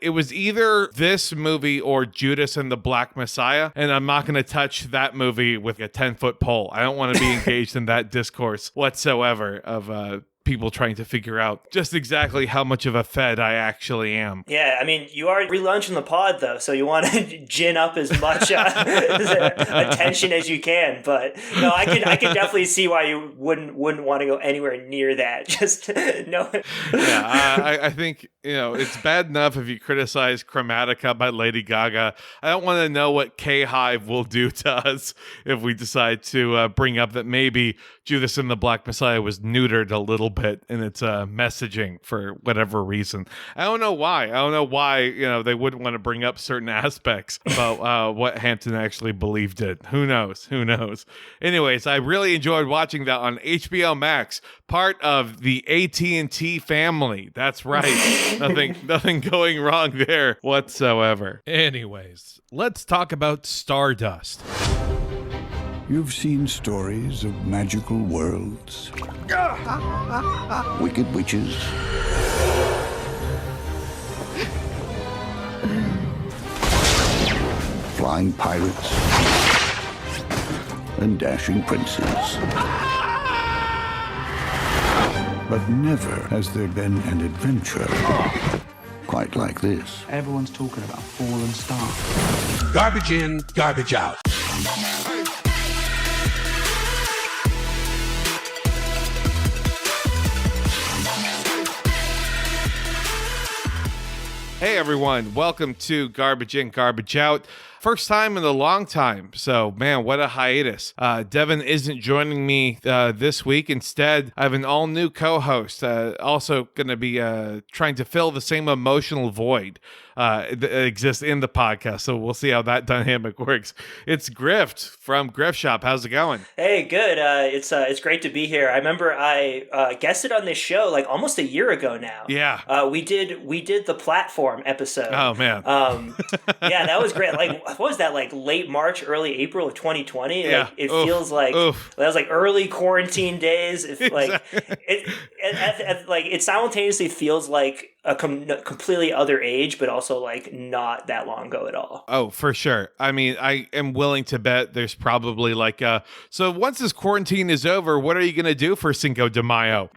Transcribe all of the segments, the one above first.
It was either this movie or Judas and the Black Messiah, and I'm not going to touch that movie with a 10-foot pole. I don't want to be engaged in that discourse whatsoever of people trying to figure out just exactly how much of a fed I actually am. Yeah, I mean, you are relaunching the pod, though, so you want to gin up as much attention as you can. But no, I can definitely see why you wouldn't want to go anywhere near that. Just no. Yeah, I think, it's bad enough if you criticize Chromatica by Lady Gaga. I don't want to know what K-Hive will do to us if we decide to bring up that maybe Judas and the Black Messiah was neutered a little bit in its messaging for whatever reason. I don't know why. They wouldn't want to bring up certain aspects about what Hampton actually believed in. Who knows? Anyways, I really enjoyed watching that on HBO Max, part of the AT&T family. That's right. Nothing going wrong there whatsoever. Anyways, let's talk about Stardust. You've seen stories of magical worlds, wicked witches, flying pirates, and dashing princes. But never has there been an adventure quite like this. Everyone's talking about fallen star. Garbage in, garbage out. Hey everyone, welcome to Garbage In, Garbage Out. First time in a long time, so man, what a hiatus. Devin isn't joining me this week. Instead, I have an all-new co-host, also going to be trying to fill the same emotional void that exists in the podcast, so we'll see how that dynamic works. It's Grift from Grift Shop. How's it going? Hey, good. It's great to be here. I remember I guested on this show like almost a year ago now. Yeah. We did the platform episode. Oh, man. Yeah, that was great. Like, what was that, like late March, early April of 2020? Yeah. Like, it feels like that was like early quarantine days. Like it simultaneously feels like a completely other age, but also like not that long ago at all. Oh, for sure. I mean, I am willing to bet there's probably like so once this quarantine is over, what are you going to do for Cinco de Mayo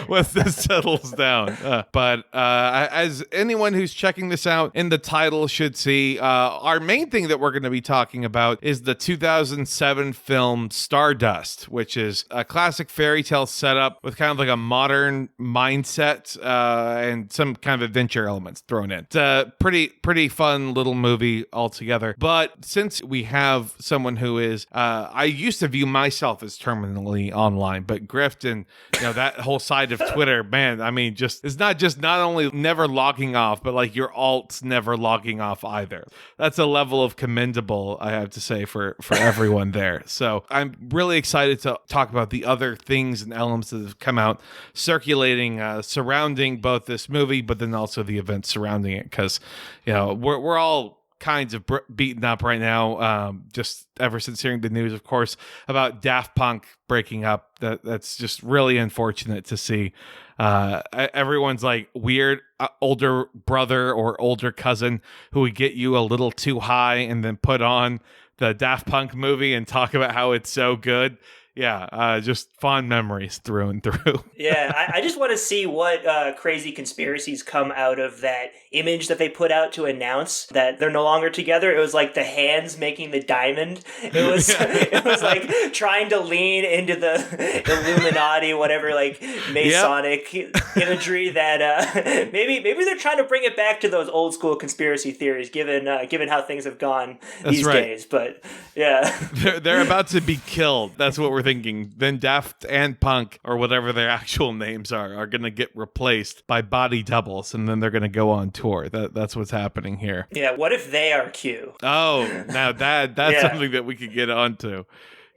once this settles down? But as anyone who's checking this out in the title should see, our main thing that we're going to be talking about is the 2007 film Stardust, which is a classic fairy tale setup with kind of like a modern mindset and some kind of adventure elements thrown in. It's a pretty fun little movie altogether. But since we have someone who is, I used to view myself as terminally online, but Grift and that whole side of Twitter, man, I mean, it's not only never logging off, but like your alt's never logging off either. That's a level of commendable, I have to say, for everyone there. So I'm really excited to talk about the other things and elements that have come out circulating surrounding both this movie, but then also the events surrounding it, because we're all kinds of beaten up right now, just ever since hearing the news, of course, about Daft Punk breaking up. That's just really unfortunate to see. Everyone's like weird older brother or older cousin who would get you a little too high and then put on the Daft Punk movie and talk about how it's so good. Yeah, just fond memories through and through. Yeah, I just want to see what crazy conspiracies come out of that image that they put out to announce that they're no longer together. It was like the hands making the diamond. It was like trying to lean into the Illuminati, whatever, like Masonic imagery that maybe they're trying to bring it back to those old school conspiracy theories, given how things have gone these days. But yeah, they're about to be killed. That's what we're thinking. Then Daft and Punk, or whatever their actual names are going to get replaced by body doubles, and then they're going to go on tour. That's what's happening here. Yeah, what if they are Q? Oh, now that's something that we could get onto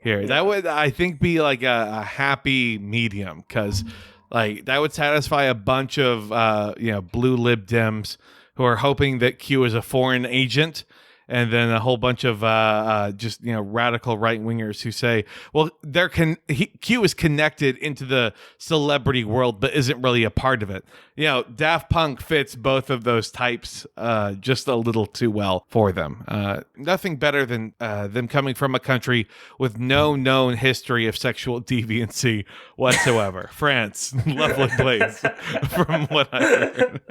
here. That would, I think, be like a happy medium, because like that would satisfy a bunch of blue lib Dems who are hoping that Q is a foreign agent and then a whole bunch of just radical right wingers who say, well, Q is connected into the celebrity world, but isn't really a part of it. Daft Punk fits both of those types just a little too well for them. Nothing better than them coming from a country with no known history of sexual deviancy whatsoever. France, lovely place, from what I heard.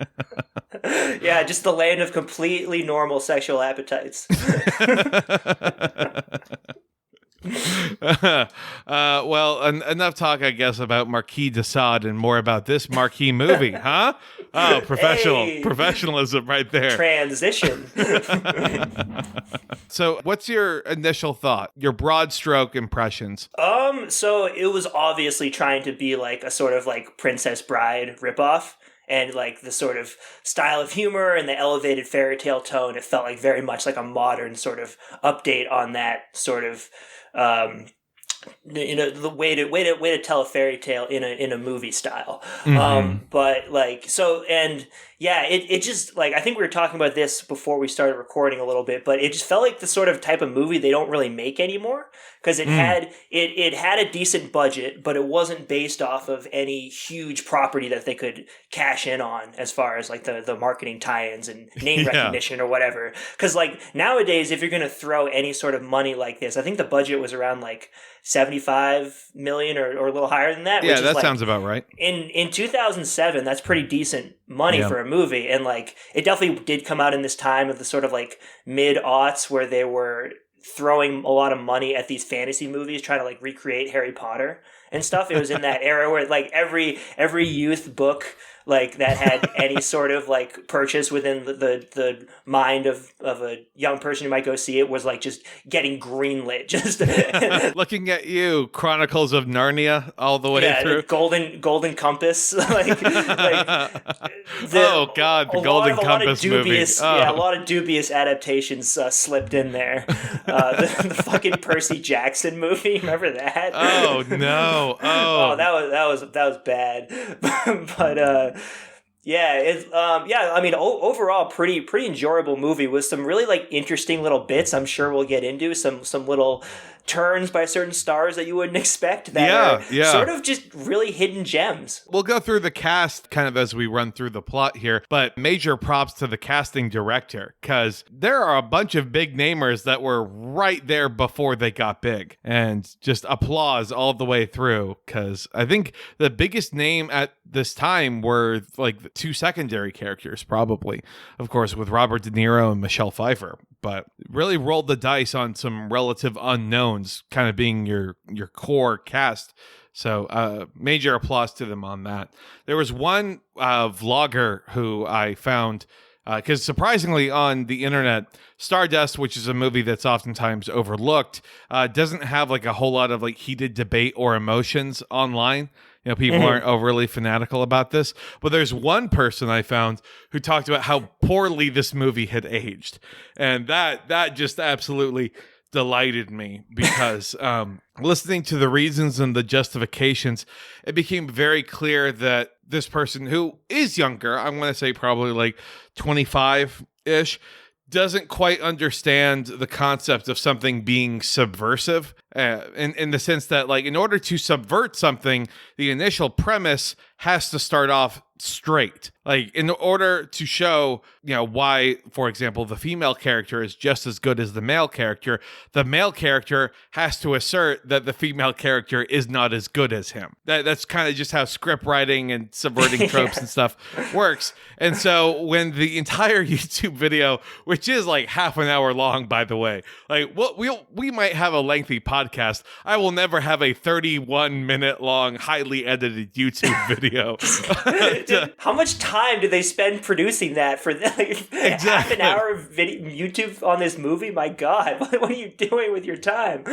Yeah, just the land of completely normal sexual appetites. Well, enough talk, I guess, about Marquis de Sade and more about this marquee movie, huh? Oh, professionalism right there. Transition. So what's your initial thought, your broad stroke impressions? So it was obviously trying to be like a sort of like Princess Bride ripoff. And like the sort of style of humor and the elevated fairy tale tone, it felt like very much like a modern sort of update on that sort of, the way to tell a fairy tale in a movie style. But like, so, and yeah, it just like, I think we were talking about this before we started recording a little bit, but it just felt like the sort of type of movie they don't really make anymore. Because it had a decent budget, but it wasn't based off of any huge property that they could cash in on as far as like the marketing tie-ins and name recognition or whatever. Because like nowadays, if you're going to throw any sort of money like this, I think the budget was around like 75 million or a little higher than that. Yeah, which is that like, sounds about right. In 2007, that's pretty decent money for a movie. And like it definitely did come out in this time of the sort of like mid-aughts where they were throwing a lot of money at these fantasy movies, trying to like recreate Harry Potter and stuff. It was in that era where like every youth book like that had any sort of like purchase within the mind of a young person who might go see it was like just getting greenlit. Just looking at you, Chronicles of Narnia all the way through. Golden Compass. like oh God, the Golden Compass movie. Yeah, a lot of dubious adaptations slipped in there. The fucking Percy Jackson movie, remember that? Oh no! Oh, that was bad. But I mean, overall, pretty enjoyable movie with some really like interesting little bits. I'm sure we'll get into some little turns by certain stars that you wouldn't expect that are sort of just really hidden gems. We'll go through the cast kind of as we run through the plot here, but major props to the casting director, because there are a bunch of big namers that were right there before they got big, and just applause all the way through, because I think the biggest name at this time were like the two secondary characters, probably, of course, with Robert De Niro and Michelle Pfeiffer, but really rolled the dice on some relative unknowns kind of being your core cast. So major applause to them on that. There was one vlogger who I found, because surprisingly on the internet, Stardust, which is a movie that's oftentimes overlooked, doesn't have like a whole lot of like heated debate or emotions online. People aren't overly fanatical about this, but there's one person I found who talked about how poorly this movie had aged. And that just absolutely delighted me, because listening to the reasons and the justifications, it became very clear that this person, who is younger, I want to say probably like 25-ish, doesn't quite understand the concept of something being subversive, in the sense that, like, in order to subvert something, the initial premise has to start off straight. Like, in order to show, why, for example, the female character is just as good as the male character has to assert that the female character is not as good as him. That's kind of just how script writing and subverting tropes and stuff works. And so when the entire YouTube video, which is like half an hour long, by the way, like we might have a lengthy podcast, I will never have a 31-minute long, highly edited YouTube video. How much time did they spend producing that for half an hour of video YouTube on this movie? My God, what are you doing with your time?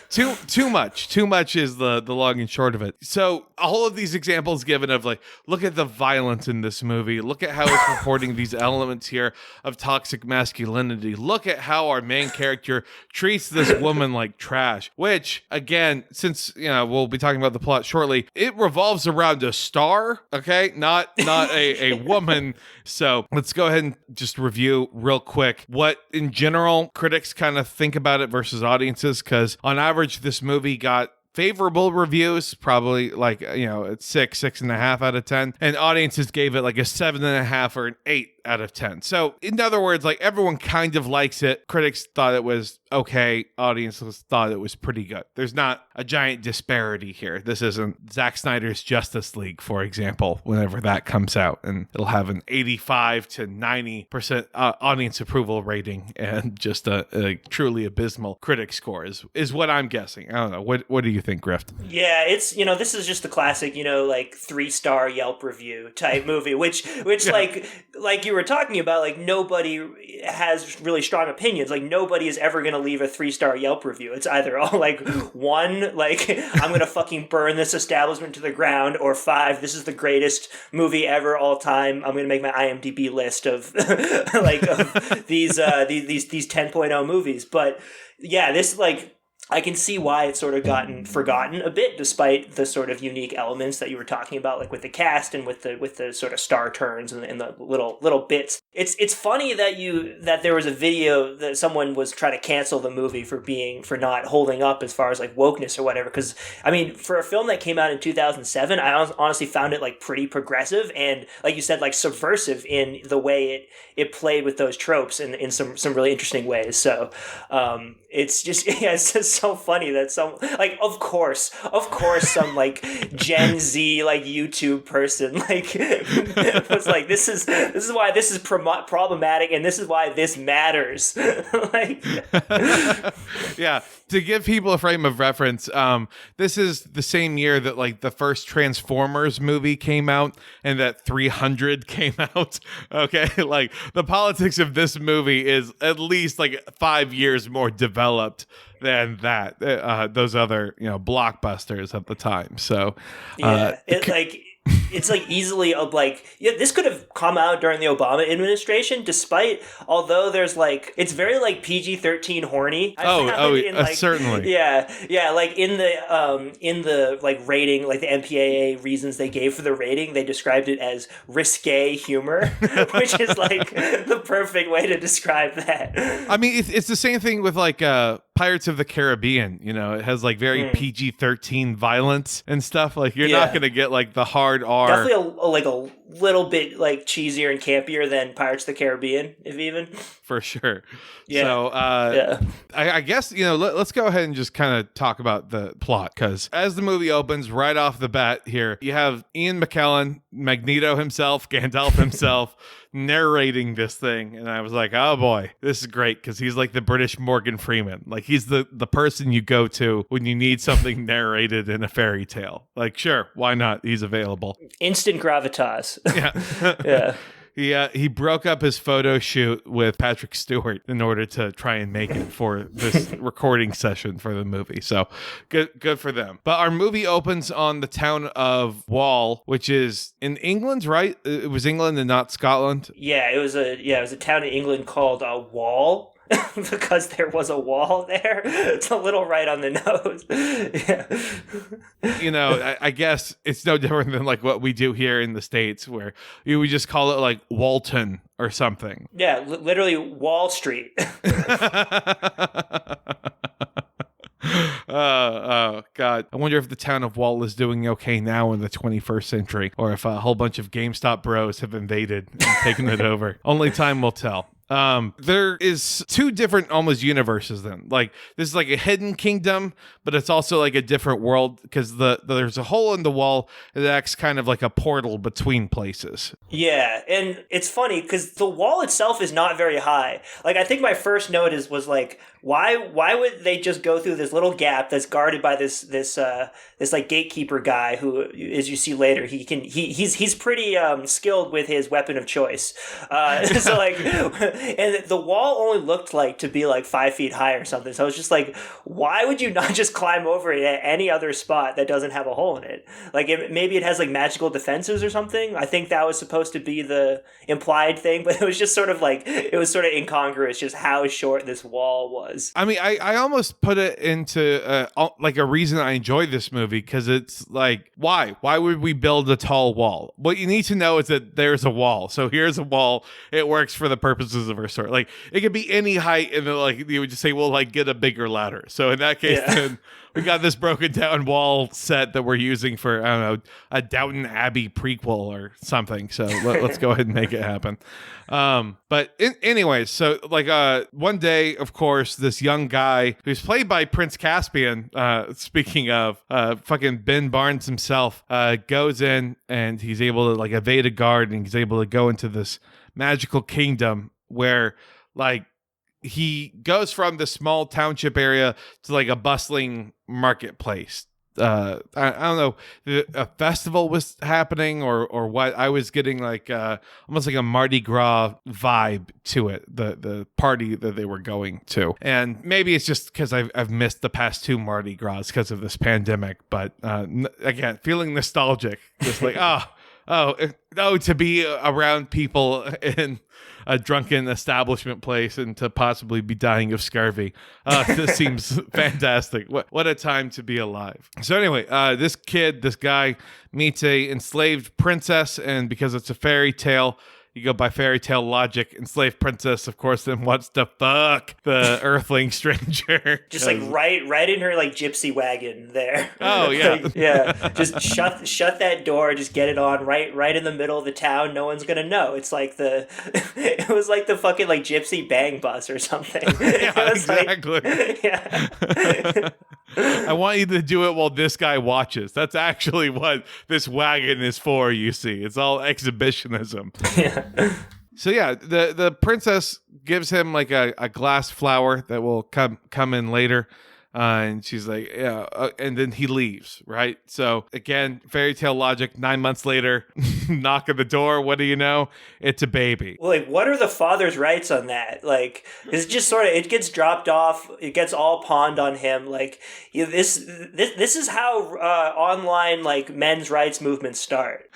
Too much is the long and short of it. So all of these examples given of like, look at the violence in this movie. Look at how it's reporting these elements here of toxic masculinity. Look at how our main character treats this woman like trash. trash, which again, since we'll be talking about the plot shortly, it revolves around a star, okay, not a woman. So let's go ahead and just review real quick what in general critics kind of think about it versus audiences, because on average this movie got favorable reviews, probably like it's 6.5 out of 10, and audiences gave it like a 7.5 or an 8 out of 10. So in other words, like everyone kind of likes it. Critics thought it was okay. Audiences thought it was pretty good. There's not a giant disparity here. This isn't Zack Snyder's Justice League, for example, whenever that comes out, and it'll have an 85 to 90% audience approval rating and just a truly abysmal critic score is what I'm guessing. I don't know. What do you think, Grift? Yeah, it's this is just the classic like 3-star Yelp review type movie, which yeah. like you were talking about, like nobody has really strong opinions. Like nobody is ever going to leave a 3-star Yelp review. It's either all like 1, like I'm going to fucking burn this establishment to the ground, or 5, this is the greatest movie ever all time. I'm going to make my IMDb list of of these 10.0 movies. But yeah, this I can see why it's sort of gotten forgotten a bit, despite the sort of unique elements that you were talking about, like with the cast and with the sort of star turns and the little bits. It's funny that there was a video that someone was trying to cancel the movie for not holding up as far as like wokeness or whatever. Because I mean, for a film that came out in 2007, I honestly found it like pretty progressive and, like you said, like subversive in the way it played with those tropes in some really interesting ways. So it's just it's just so funny that some like of course some like Gen Z like YouTube person like was like this is why this is problematic and this is why this matters. Like yeah, to give people a frame of reference, this is the same year that like the first Transformers movie came out and that 300 came out. Okay, like the politics of this movie is at least like 5 years more developed than that those other blockbusters at the time. So it's like easily this could have come out during the Obama administration, despite although there's like it's very like PG-13 horny. Certainly. Yeah, like in the like rating, like the MPAA reasons they gave for the rating, they described it as risque humor, which is like the perfect way to describe that. I mean, it's the same thing with like Pirates of the Caribbean. It has like very PG-13 violence and stuff. Like you're not gonna get like the hard R. Definitely a little bit like cheesier and campier than Pirates of the Caribbean, if even. For sure. Yeah. So I guess let's go ahead and just kind of talk about the plot, because as the movie opens right off the bat here, you have Ian McKellen, Magneto himself, Gandalf himself, narrating this thing, and I was like, oh boy, this is great, because he's like the British Morgan Freeman. Like he's the person you go to when you need something narrated in a fairy tale. Like sure, why not? He's available. Instant gravitas. Yeah. Yeah. He broke up his photo shoot with Patrick Stewart in order to try and make it for this recording session for the movie. So good for them. But our movie opens on the town of Wall, which is in England, right? It was England and not Scotland. Yeah, it was a town in England called Wall. Because there was a wall there. It's a little right on the nose. Yeah. I guess it's no different than like what we do here in the States, where you would just call it like Walton or something. Yeah, literally Wall Street. Oh God. I wonder if the town of Wall is doing okay now in the 21st century, or if a whole bunch of GameStop bros have invaded and taken it over. Only time will tell. There is 2 different almost universes then. Like this is like a hidden kingdom, but it's also like a different world, because there's a hole in the wall that acts kind of like a portal between places. Yeah, and it's funny because the wall itself is not very high. Like I think my first note was like, why would they just go through this little gap that's guarded by this like gatekeeper guy who, as you see later, he's pretty skilled with his weapon of choice. So like and the wall only looked like to be like 5 feet high or something. So I was just like, why would you not just climb over it at any other spot that doesn't have a hole in it? Like maybe it has like magical defenses or something. I think that was supposed to be the implied thing, but it was just sort of like, it was sort of incongruous just how short this wall was. I mean, I almost put it into like a reason I enjoy this movie, because it's like, why would we build a tall wall? What you need to know is that there's a wall. So here's a wall. It works for the purposes of our story. Like, it could be any height, and then like you would just say, well, like, get a bigger ladder. So in that case, then we got this broken down wall set that we're using for, I don't know, a Downton Abbey prequel or something. So let's go ahead and make it happen. But anyways, so like one day, of course, this young guy who's played by Prince Caspian, speaking of fucking Ben Barnes himself, goes in and he's able to like evade a guard, and he's able to go into this magical kingdom where like he goes from the small township area to like a bustling marketplace. I don't know, a festival was happening or what. I was getting like almost like a Mardi Gras vibe to it, the party that they were going to. And maybe it's just because I've missed the past 2 Mardi Gras because of this pandemic. But again, feeling nostalgic, just like, to be around people in a drunken establishment place and to possibly be dying of scurvy. This seems fantastic. What a time to be alive. So anyway, this guy meets a enslaved princess, and because it's a fairy tale, you go by fairy tale logic. Enslaved princess, of course, then wants to fuck the earthling stranger. Just like right in her like gypsy wagon there. Oh yeah, like, yeah. Just shut that door. Just get it on right in the middle of the town. No one's gonna know. It's like it was like the fucking like gypsy bang bus or something. Yeah, exactly. Like, yeah. I want you to do it while this guy watches. That's actually what this wagon is for, you see. It's all exhibitionism. Yeah. So yeah, the princess gives him like a glass flower that will come in later. And she's like, yeah, and then he leaves, right? So again, fairy tale logic, 9 months later, knock at the door. What do you know? It's a baby. Well, like, what are the father's rights on that? Like, it's just sort of, it gets dropped off. It gets all pawned on him. Like, this is how online, like, men's rights movements start.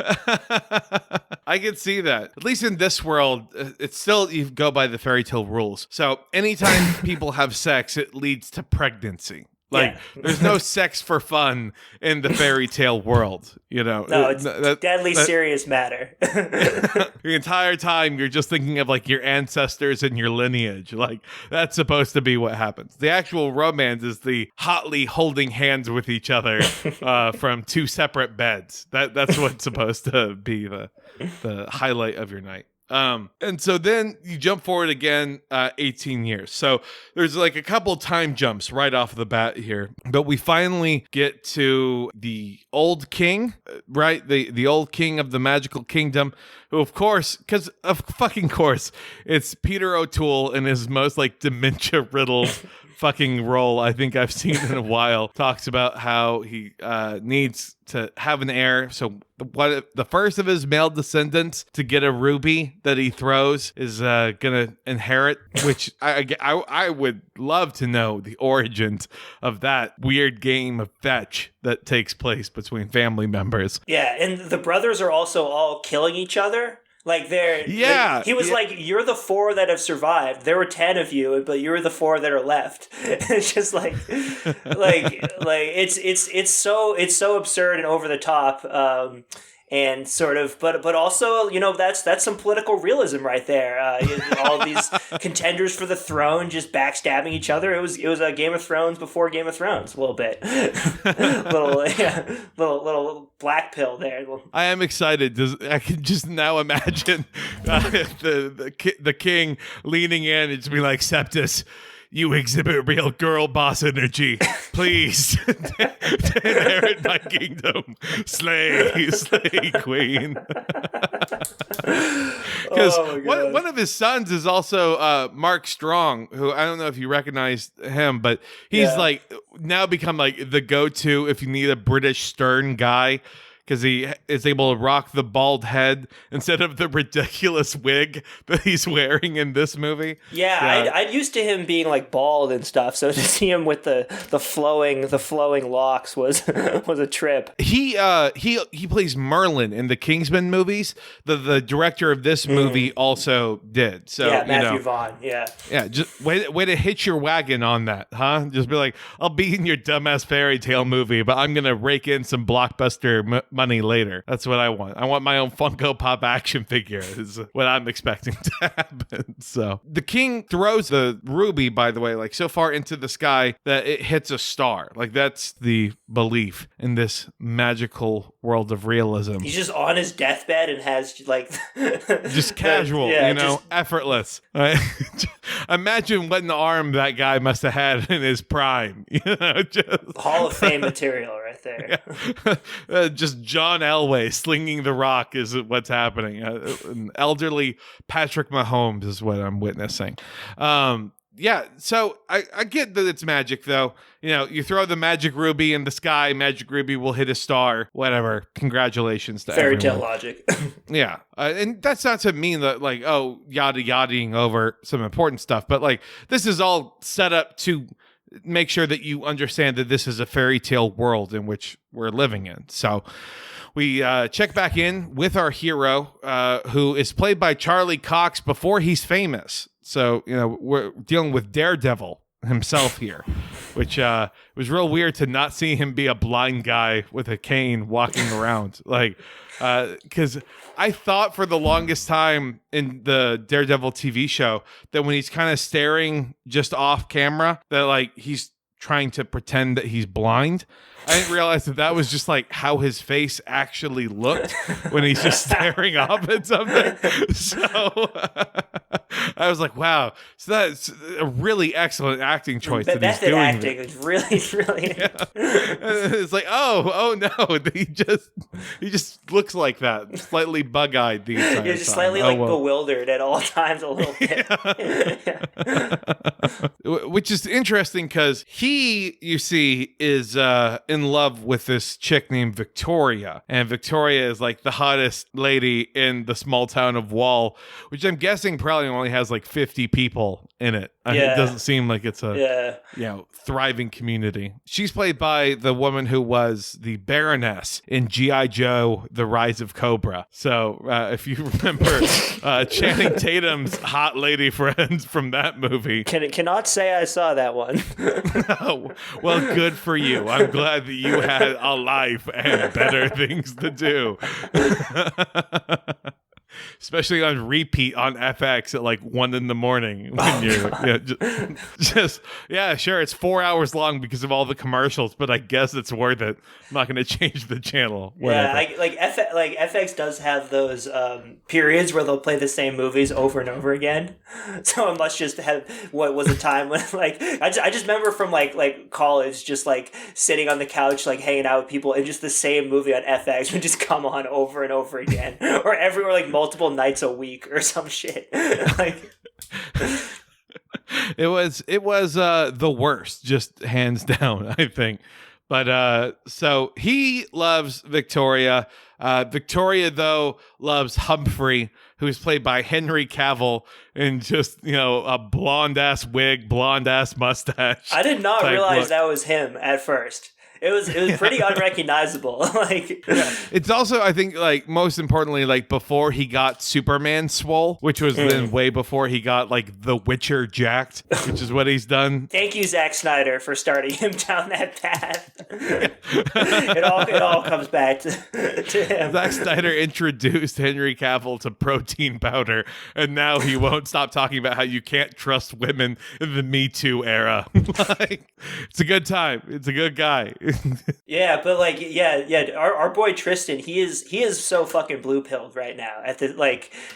I can see that. At least in this world, it's still, you go by the fairy tale rules. So anytime people have sex, it leads to pregnancy. Like, there's no sex for fun in the fairy tale world, you know? No, it's deadly serious matter. The entire time, you're just thinking of, like, your ancestors and your lineage. Like, that's supposed to be what happens. The actual romance is the hotly holding hands with each other from 2 separate beds. That's what's supposed to be the highlight of your night. And so then you jump forward again 18 years. So there's like a couple time jumps right off the bat here. But we finally get to the old king, right? The old king of the magical kingdom, who of course, because of fucking course, it's Peter O'Toole in his most like dementia-riddled fucking role I think I've seen in a while. Talks about how he needs to have an heir. So the first of his male descendants to get a ruby that he throws is gonna inherit, which I would love to know the origins of that weird game of fetch that takes place between family members. Yeah, and the brothers are also all killing each other. Like he was like, you're the 4 that have survived. There were 10 of you, but you're the 4 that are left. It's just like it's so absurd and over the top. And sort of, but also, you know, that's some political realism right there. All these contenders for the throne just backstabbing each other. It was a Game of Thrones before Game of Thrones, a little bit, little black pill there. I am excited. I can just now imagine the king leaning in and just be like, Septus, you exhibit real girl boss energy. Please inherit my kingdom. Slay queen. Because one of his sons is also Mark Strong, who I don't know if you recognize him, but he's like now become like the go-to if you need a British stern guy. because he is able to rock the bald head instead of the ridiculous wig that he's wearing in this movie. Yeah. I'd used to him being like bald and stuff, so to see him with the flowing locks was was a trip. He plays Merlin in the Kingsman movies. The director of this movie also did. So yeah, Matthew Vaughn. Yeah. Yeah, just way to hitch your wagon on that, huh? Just be like, I'll be in your dumbass fairy tale movie, but I'm gonna rake in some blockbuster money later. That's what I want. I want my own Funko Pop action figure. Is what I'm expecting to happen. So the king throws the ruby, by the way, like so far into the sky that it hits a star. Like that's the belief in this magical world of realism. He's just on his deathbed and has like just casual, effortless. Right? Imagine what an arm that guy must have had in his prime. Just Hall of Fame material right there. Yeah. Just John Elway slinging the rock is what's happening. An elderly Patrick Mahomes is what I'm witnessing. Yeah, so I get that it's magic, though. You throw the magic ruby in the sky, magic ruby will hit a star, whatever. Congratulations to Fairy everyone. tale logic. Yeah, and that's not to mean that, like, yada-yadaing over some important stuff, but, like, this is all set up to make sure that you understand that this is a fairy tale world in which we're living in. So we check back in with our hero, who is played by Charlie Cox before he's famous. So, we're dealing with Daredevil himself here, which was real weird to not see him be a blind guy with a cane walking around. Like, because I thought for the longest time in the Daredevil TV show that when he's kind of staring just off camera, that like he's trying to pretend that he's blind. I didn't realize that was just like how his face actually looked when he's just staring off at something. So I was like, wow. So that's a really excellent acting choice that he's doing. Acting is really. Yeah. It's like, oh no, he just looks like that, slightly bug-eyed the entire time. He's just slightly bewildered at all times, a little bit. Which is interesting because he, you see, is in love with this chick named Victoria, and Victoria is like the hottest lady in the small town of Wall, which I'm guessing probably only has like 50 people in it. It doesn't seem like it's a thriving community. She's played by the woman who was the Baroness in G.I. Joe: The Rise of Cobra. So if you remember Channing Tatum's hot lady friends from that movie. Cannot say I saw that one. Oh, well, good for you. I'm glad that you had a life and better things to do. Especially on repeat on FX at like 1 a.m. when you're sure, it's 4 hours long because of all the commercials, but I guess it's worth it. I'm not going to change the channel. Whatever. Yeah, FX does have those periods where they'll play the same movies over and over again. So it must just have what was a time when like I just remember from like college, just like sitting on the couch, like hanging out with people, and just the same movie on FX would just come on over and over again, or everywhere like multiple nights a week or some shit. Like it was the worst, just hands down, I think. But so he loves Victoria. Victoria, though, loves Humphrey, who is played by Henry Cavill in just, a blonde-ass wig, blonde-ass mustache. I did not realize that was him at first. It was pretty unrecognizable. It's also, I think, like most importantly, like before he got Superman swole, which was then way before he got like The Witcher jacked, which is what he's done. Thank you, Zack Snyder, for starting him down that path. It all comes back to him. Zack Snyder introduced Henry Cavill to protein powder, and now he won't stop talking about how you can't trust women in the Me Too era. It's a good time. It's a good guy. Yeah, but our boy Tristan, he is so fucking blue pilled right now at the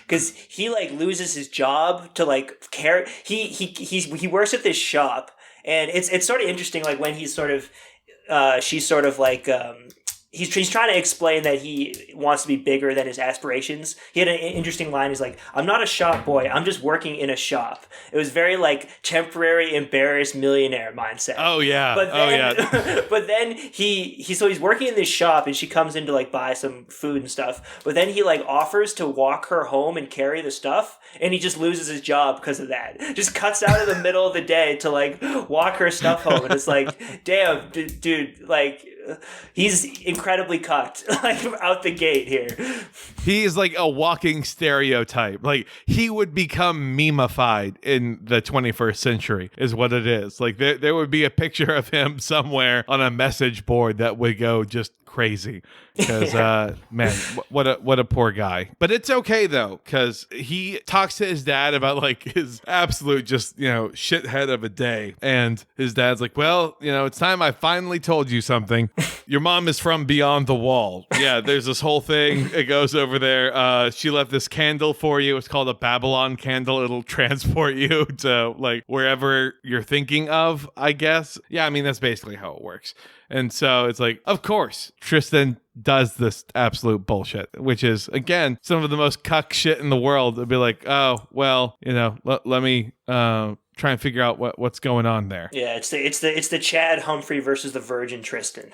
because he loses his job to care. He works at this shop, and it's sort of interesting when he's sort of she's sort of he's trying to explain that he wants to be bigger than his aspirations. He had an interesting line. He's like, I'm not a shop boy. I'm just working in a shop. It was very like temporary embarrassed millionaire mindset. Oh yeah. But then he's working in this shop and she comes in to like buy some food and stuff. But then he like offers to walk her home and carry the stuff. And he just loses his job because of that. Just cuts out of the middle of the day to like walk her stuff home. And it's like, damn, dude, like, he's incredibly cucked, like out the gate here. He is like a walking stereotype. Like he would become memeified in the 21st century is what it is. Like there would be a picture of him somewhere on a message board that would go just crazy. Because man, what a poor guy. But it's okay though, because he talks to his dad about like his absolute just shithead of a day, and his dad's like, well, it's time I finally told you something. Your mom is from beyond the wall. Yeah, there's this whole thing. It goes over there. She left this candle for you. It's called a Babylon candle. It'll transport you to like wherever you're thinking of, I guess. Yeah, I mean that's basically how it works. And so it's like, of course, Tristan does this absolute bullshit, which is, again, some of the most cuck shit in the world. It'd be like, oh, well, let me try and figure out what's going on there. Yeah, it's the Chad Humphrey versus the virgin Tristan.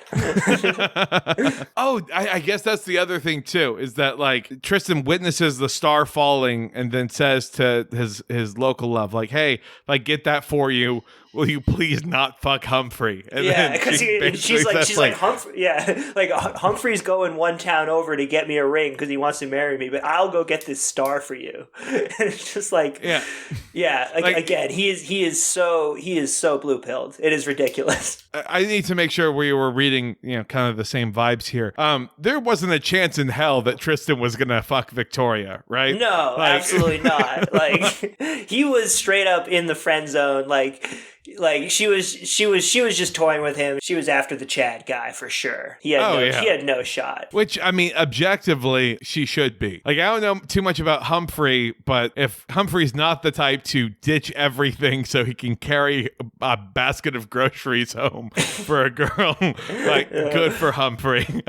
Oh, I guess that's the other thing too, is that like Tristan witnesses the star falling and then says to his local love, like, hey, if I get that for you, will you please not fuck Humphrey? And yeah, because she's like Humphrey. Yeah, like Humphrey's going one town over to get me a ring because he wants to marry me, but I'll go get this star for you. And it's just like, yeah. Like, again, he is so blue pilled. It is ridiculous. I need to make sure we were reading, kind of the same vibes here. There wasn't a chance in hell that Tristan was gonna fuck Victoria, right? No, absolutely not. Like he was straight up in the friend zone. Like she was just toying with him. She was after the Chad guy for sure. He had no shot. Which, I mean, objectively, she should be. Like, I don't know too much about Humphrey, but if Humphrey's not the type to ditch everything so he can carry a basket of groceries home for a girl, like, good for Humphrey.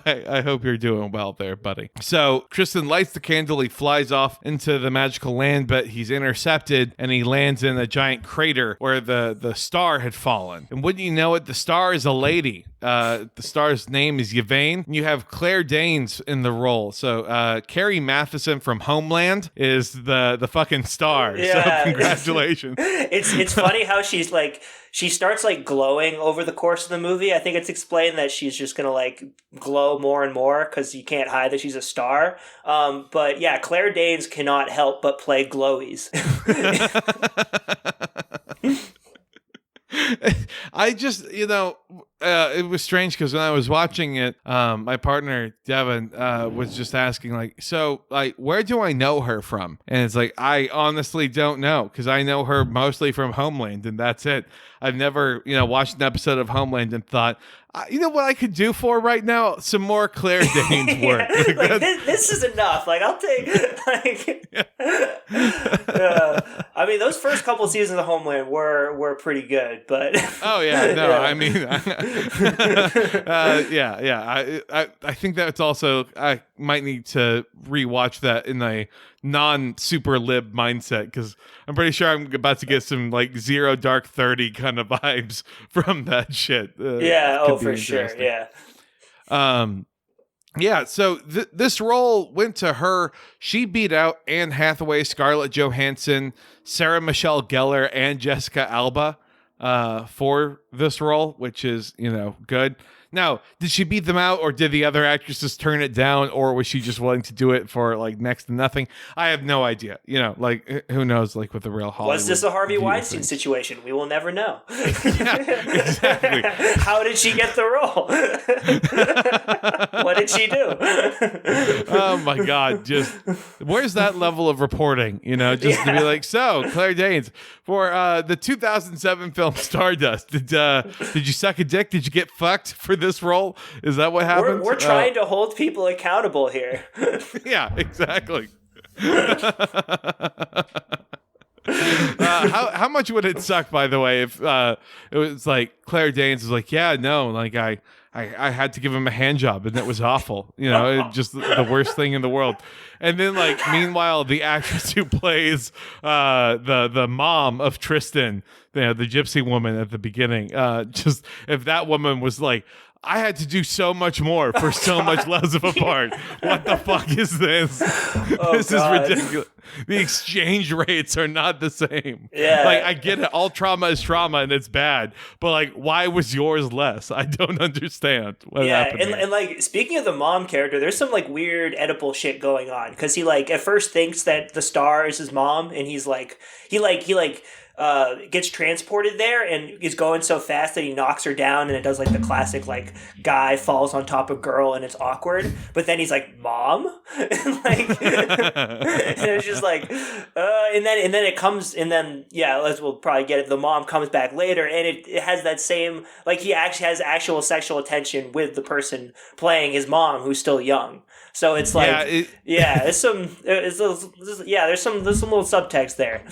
I hope you're doing well there, buddy. So Tristan lights the candle. He flies off into the magical land, but he's intercepted and he lands in a giant crater where the star had fallen. And wouldn't you know it, the star is a lady. The star's name is Yvain. You have Claire Danes in the role. So Carrie Matheson from Homeland is the fucking star. Yeah. So congratulations. It's funny how she's like, she starts like glowing over the course of the movie. I think it's explained that she's just gonna like glow more and more because you can't hide that she's a star. But yeah, Claire Danes cannot help but play glowies. I just, it was strange because when I was watching it, my partner, Devin, was just asking, like, so, like, where do I know her from? And it's like, I honestly don't know because I know her mostly from Homeland, and that's it. I've never, watched an episode of Homeland and thought, you know what I could do for right now? Some more Claire Danes work. This is enough. Like, I'll take, I mean, those first couple seasons of Homeland were pretty good, but. Oh, yeah. No, I mean, I think that's also, I might need to rewatch that in a non-super lib mindset because I'm pretty sure I'm about to get some like Zero Dark 30 kind of vibes from that shit. For sure. Yeah. Yeah, so this role went to her. She beat out Anne Hathaway, Scarlett Johansson, Sarah Michelle Gellar, and Jessica Alba for this role, which is, good. Now, did she beat them out, or did the other actresses turn it down, or was she just willing to do it for like next to nothing? I have no idea. Like who knows? Like with the real Hollywood. Was this a Harvey Weinstein situation? We will never know. Yeah, exactly. How did she get the role? What did she do? Oh my God! Just where's that level of reporting? To be like, so Claire Danes for the 2007 film Stardust. Did you suck a dick? Did you get fucked for this role? Is that what happened? We're trying to hold people accountable here. Yeah, exactly. How much would it suck, by the way, if it was like Claire Danes was like, yeah, no, like I had to give him a hand job and it was awful, just the worst thing in the world. And then like meanwhile the actress who plays the mom of Tristan, the gypsy woman at the beginning, just if that woman was like, I had to do so much more for so much less of a part. What the fuck is this? This is ridiculous. The exchange rates are not the same. Yeah. Like, I get it. All trauma is trauma and it's bad. But, like, why was yours less? I don't understand what happened. And, like, speaking of the mom character, there's some, like, weird Oedipal shit going on. Because he, like, at first thinks that the star is his mom. And he's, like, he gets transported there and is going so fast that he knocks her down, and it does like the classic like guy falls on top of girl and it's awkward, but then he's like, mom? And like and it's just like and then it comes, and then we'll probably get it, the mom comes back later, and it has that same, like, he actually has actual sexual attention with the person playing his mom who's still young. So it's like, there's some little subtext there.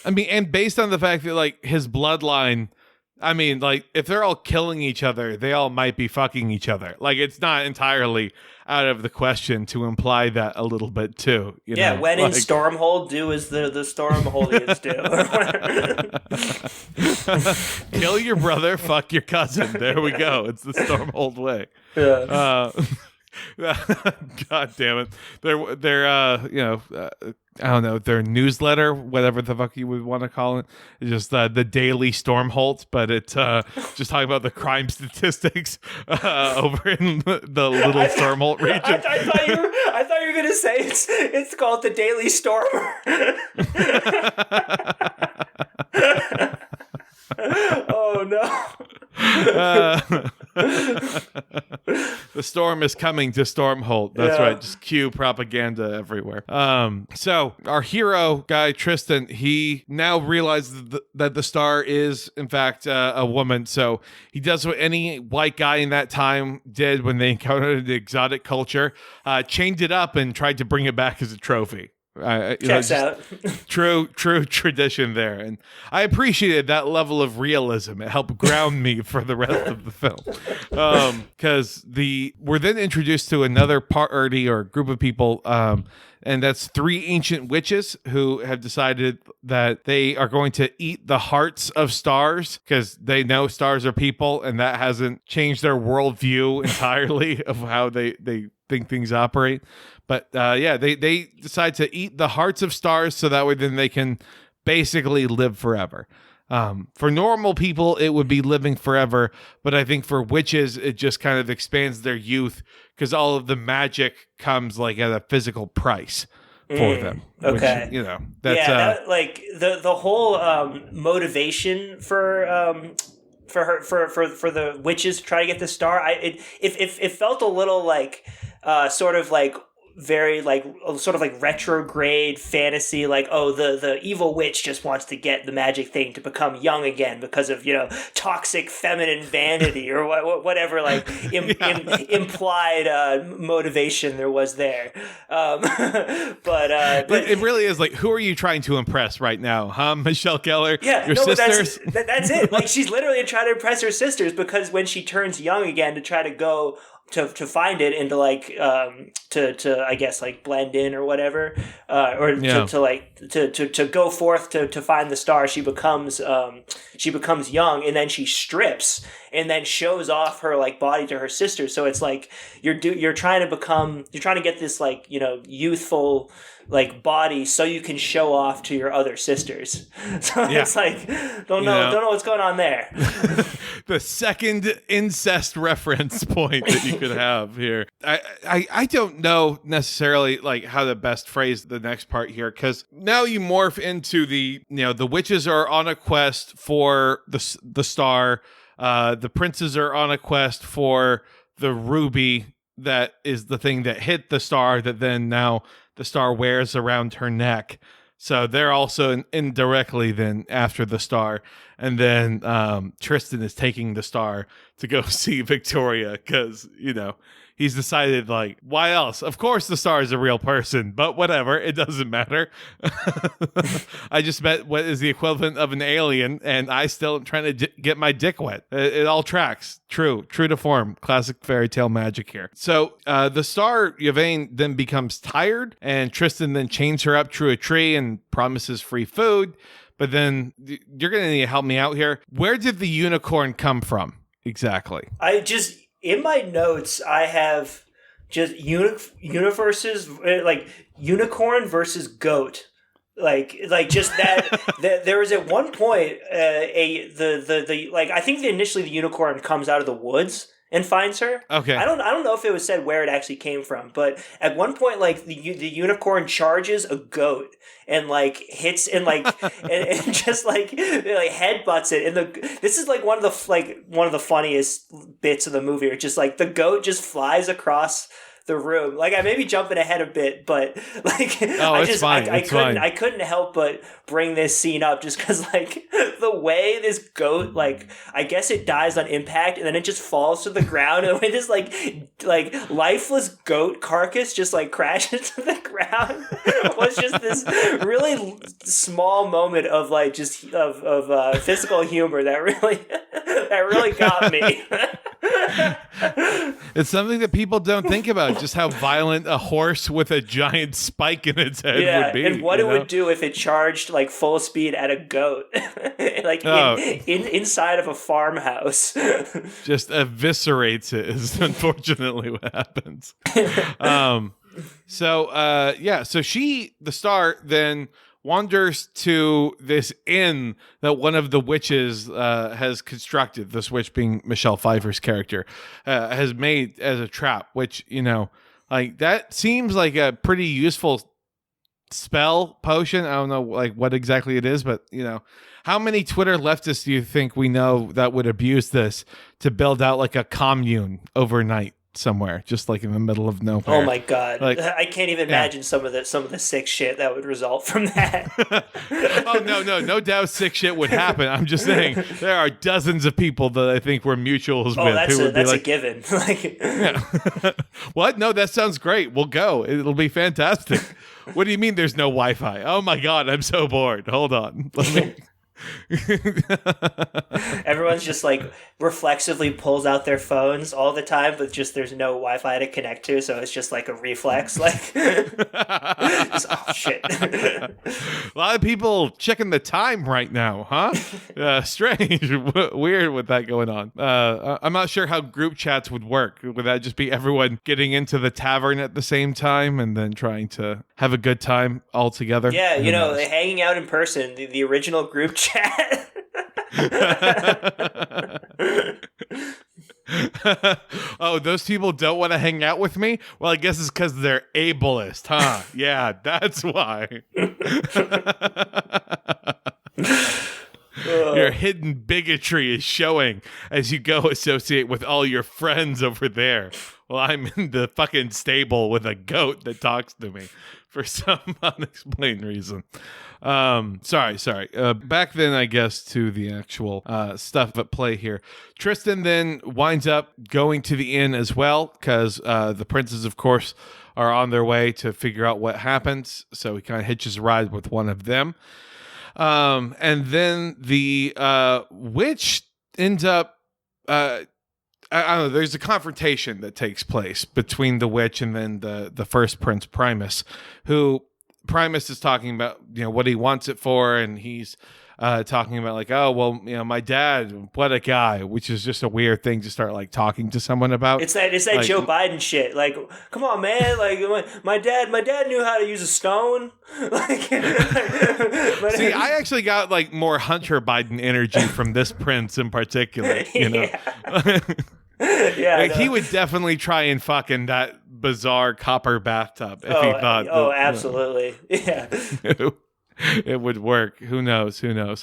I mean, and based on the fact that like his bloodline, I mean, like if they're all killing each other, they all might be fucking each other. Like it's not entirely out of the question to imply that a little bit too. When like, in Stormhold, do as the Stormholdians do. Kill your brother, fuck your cousin. There we go. It's the Stormhold way. Yeah. God damn it! They're I don't know, their newsletter, whatever the fuck you would want to call it, is just the Daily Stormholt, but it's just talking about the crime statistics over in the little Stormholt region. I thought you were gonna say it's called the Daily Stormer. Oh no. The storm is coming to Stormholt. That's right. Just cue propaganda everywhere. So our hero guy, Tristan, he now realizes that the star is, in fact, a woman. So he does what any white guy in that time did when they encountered the exotic culture, chained it up and tried to bring it back as a trophy. Checks out. True tradition there, and I appreciated that level of realism. It helped ground me for the rest of the film, because we're then introduced to another party or group of people, and that's three ancient witches who have decided that they are going to eat the hearts of stars because they know stars are people, and that hasn't changed their worldview entirely of how they think things operate. But they decide to eat the hearts of stars so that way then they can basically live forever. For normal people, it would be living forever. But I think for witches, it just kind of expands their youth because all of the magic comes like at a physical price for them. Okay. Which, that's like the whole motivation for her for the witches to try to get the star. It felt a little like sort of like very like sort of like retrograde fantasy, like, oh, the evil witch just wants to get the magic thing to become young again because of toxic feminine vanity or whatever like implied motivation there was there. But it really is like, who are you trying to impress right now, huh, Michelle Gellar? Yeah, your sisters. That's it. Like, she's literally trying to impress her sisters because when she turns young again to try to go to find it and to like to I guess like blend in or whatever, to go forth to find the star, she becomes young, and then she strips and then shows off her like body to her sisters. So it's like you're trying to get this like youthful like body so you can show off to your other sisters. So it's like don't know what's going on there. The second incest reference point that you could have here. I don't know necessarily like how to best phrase the next part here, because now you morph into the witches are on a quest for the star. The princes are on a quest for the ruby that is the thing that hit the star that then now the star wears around her neck. So they're also indirectly then after the star. And then Tristan is taking the star to go see Victoria because, he's decided, like, why else? Of course the star is a real person, but whatever, it doesn't matter. I just met what is the equivalent of an alien, and I still am trying to get my dick wet. It all tracks. True to form. Classic fairy tale magic here. So the star, Yvain, then becomes tired, and Tristan then chains her up to a tree and promises free food. But then you're going to need to help me out here. Where did the unicorn come from exactly? In my notes, I have just universes, like unicorn versus goat. Like just that, there was at one point I think initially the unicorn comes out of the woods and finds her. Okay. I don't know if it was said where it actually came from, but at one point, like the unicorn charges a goat and like hits and like and just like headbutts it. And this is like one of the funniest bits of the movie, where just like the goat just flies across the room. Like, I may be jumping ahead a bit, but like I couldn't help but bring this scene up just because like the way this goat, like, I guess it dies on impact and then it just falls to the ground, and the way this like lifeless goat carcass just like crashes to the ground was just this really small moment of like just of physical humor that really got me. It's something that people don't think about, just how violent a horse with a giant spike in its head would be. And what it would do if it charged like full speed at a goat, like inside of a farmhouse. Just eviscerates it is unfortunately what happens. So the star then wanders to this inn that one of the witches has constructed, this witch being Michelle Pfeiffer's character, has made as a trap, which, you know, like, that seems like a pretty useful spell potion. I don't know like what exactly it is, but, you know, how many Twitter leftists do you think we know that would abuse this to build out like a commune overnight somewhere, just like in the middle of nowhere? Oh my god! Like, I can't even imagine some of the sick shit that would result from that. Oh no doubt sick shit would happen. I'm just saying there are dozens of people that I think we're mutuals with. That's a given. Like, yeah. What? No, that sounds great. We'll go. It'll be fantastic. What do you mean there's no Wi-Fi? Oh my god, I'm so bored. Hold on. Let me. Everyone's just like reflexively pulls out their phones all the time, but just there's no Wi-Fi to connect to, so it's just like a reflex. Like, oh shit! A lot of people checking the time right now, huh? Strange, weird with that going on. I'm not sure how group chats would work. Would that just be everyone getting into the tavern at the same time and then trying to have a good time all together? Yeah, you know, hanging out in person, the original group chat. Oh, those people don't want to hang out with me? Well, I guess it's because they're ableist, huh? Yeah, that's why. Your hidden bigotry is showing as you go associate with all your friends over there. Well, I'm in the fucking stable with a goat that talks to me for some unexplained reason. Sorry. Back then, I guess, to the actual stuff at play here. Tristan then winds up going to the inn as well, because the princes, of course, are on their way to figure out what happens. So he kind of hitches a ride with one of them. And then the witch ends up... I don't know, there's a confrontation that takes place between the witch and then the first prince, Primus, who Primus is talking about, you know, what he wants it for, and he's talking about like, oh, well, you know, my dad, what a guy, which is just a weird thing to start like talking to someone about. It's that like, Joe Biden shit. Like, come on, man. Like, my dad knew how to use a stone. Like, see, I actually got like more Hunter Biden energy from this prince in particular. You know, yeah, like, he would definitely try and fuck in that bizarre copper bathtub if he thought. Oh, absolutely. Yeah. It would work. Who knows? So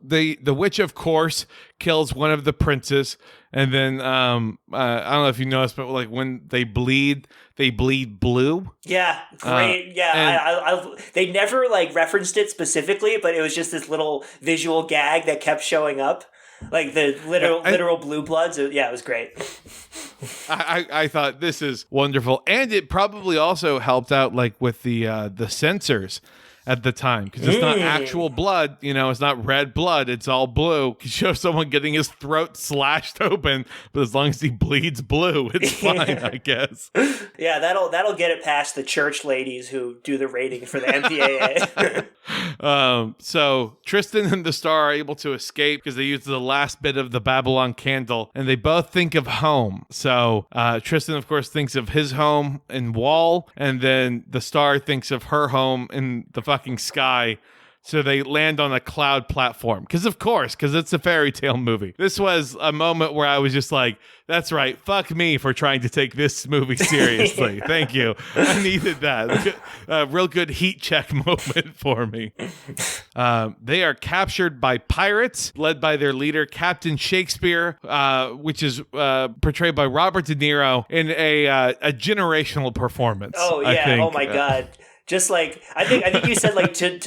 the witch, of course, kills one of the princes, and then I don't know if you noticed, but like when they bleed blue. Yeah, great. I they never like referenced it specifically, but it was just this little visual gag that kept showing up. Like the literal blue bloods. Yeah, it was great. I thought this is wonderful, and it probably also helped out like with the censors at the time, because it's not actual blood, it's not red blood, it's all blue. You show someone getting his throat slashed open, but as long as he bleeds blue, it's fine, I guess. Yeah, that'll get it past the church ladies who do the rating for the MPAA. So Tristan and the Star are able to escape because they use the last bit of the Babylon candle, and they both think of home. So Tristan, of course, thinks of his home in Wall, and then the Star thinks of her home in the fucking sky. So they land on a cloud platform. Because it's a fairy tale movie. This was a moment where I was just like, that's right, fuck me for trying to take this movie seriously. Thank you. I needed that. A real good heat check moment for me. They are captured by pirates, led by their leader, Captain Shakespeare, which is portrayed by Robert De Niro in a generational performance. Oh, yeah. I think. Oh, my God. Just like I think you said, like to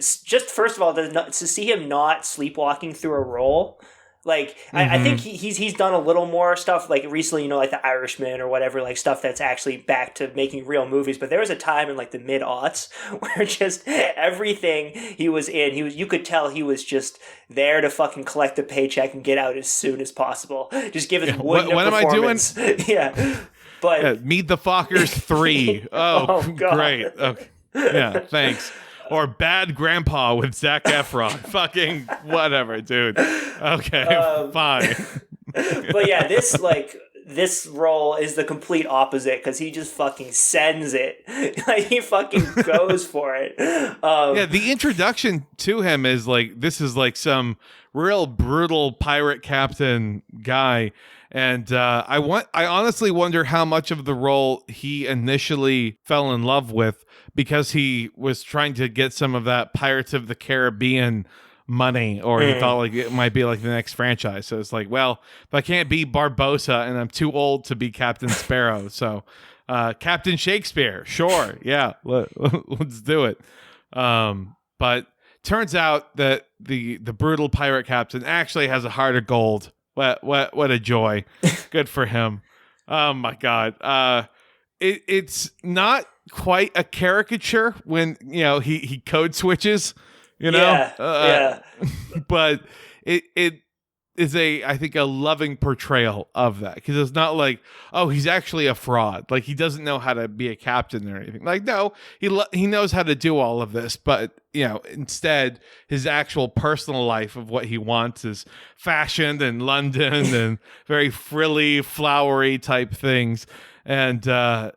just first of all to see him not sleepwalking through a role. Like I think he's done a little more stuff like recently, like The Irishman or whatever, like stuff that's actually back to making real movies. But there was a time in like the mid-aughts where just everything he was in, you could tell he was just there to fucking collect a paycheck and get out as soon as possible. Just give us what am I doing? Yeah. But Meet the Fockers 3. Oh, great. Okay. Yeah, thanks. Or Bad Grandpa with Zac Efron. Fucking whatever, dude. Okay, fine. But yeah, this role is the complete opposite because he just fucking sends it. Like he fucking goes for it. The introduction to him is like, this is like some real brutal pirate captain guy. And I honestly wonder how much of the role he initially fell in love with because he was trying to get some of that Pirates of the Caribbean money, or he thought like it might be like the next franchise. So it's like, well, if I can't be Barbossa and I'm too old to be Captain Sparrow, so Captain Shakespeare, sure, yeah, let's do it. But turns out that the brutal pirate captain actually has a heart of gold. What a joy. Good for him. Oh my God. It's not quite a caricature when, he code switches, Yeah. But it is I think a loving portrayal of that, because it's not like, oh, he's actually a fraud, like he doesn't know how to be a captain or anything. Like, no, he knows how to do all of this, but instead his actual personal life of what he wants is fashioned in London and very frilly, flowery type things. And the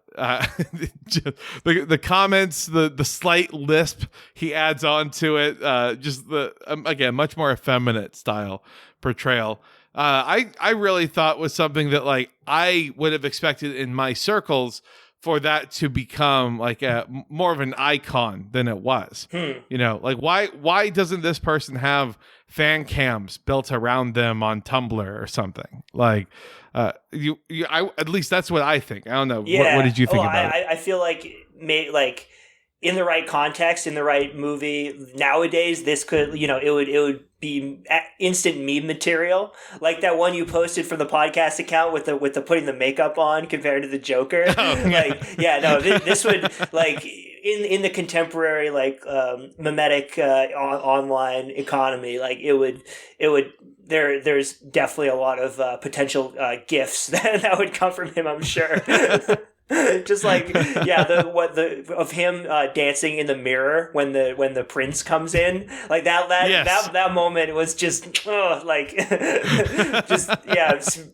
comments, the slight lisp he adds on to it, just again, much more effeminate style portrayal. I really thought was something that like I would have expected in my circles for that to become like more of an icon than it was. Like why doesn't this person have fan cams built around them on Tumblr or something? Like at least that's what I think. I don't know. Yeah. What did you think about it? I feel like in the right context, in the right movie nowadays, this could, it would be instant meme material, like that one you posted from the podcast account with the putting the makeup on compared to the Joker. This would like in the contemporary mimetic online economy, like it would there's definitely a lot of potential gifts that would come from him, I'm sure. Just like of him dancing in the mirror when the prince comes in, like that moment was just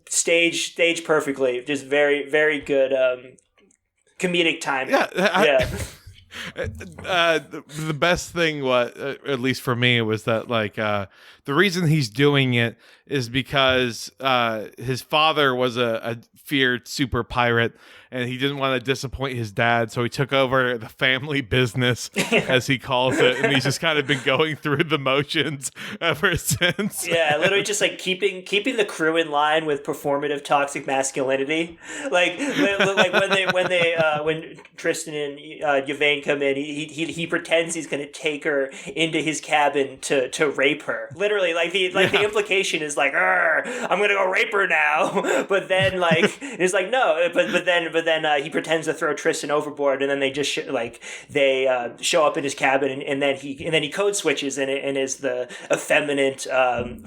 stage perfectly, just very, very good comedic timing. The best thing, at least for me, was that the reason he's doing it is because his father was a feared super pirate, and he didn't want to disappoint his dad, so he took over the family business, as he calls it, and he's just kind of been going through the motions ever since. Yeah, literally just like keeping the crew in line with performative toxic masculinity. Like when Tristan and Yvain come in, he pretends he's going to take her into his cabin to rape her. Literally, the implication is like, I'm going to go rape her now. But then it's like no. But then he pretends to throw Tristan overboard, and then they just show up in his cabin, and then he code switches and is the effeminate,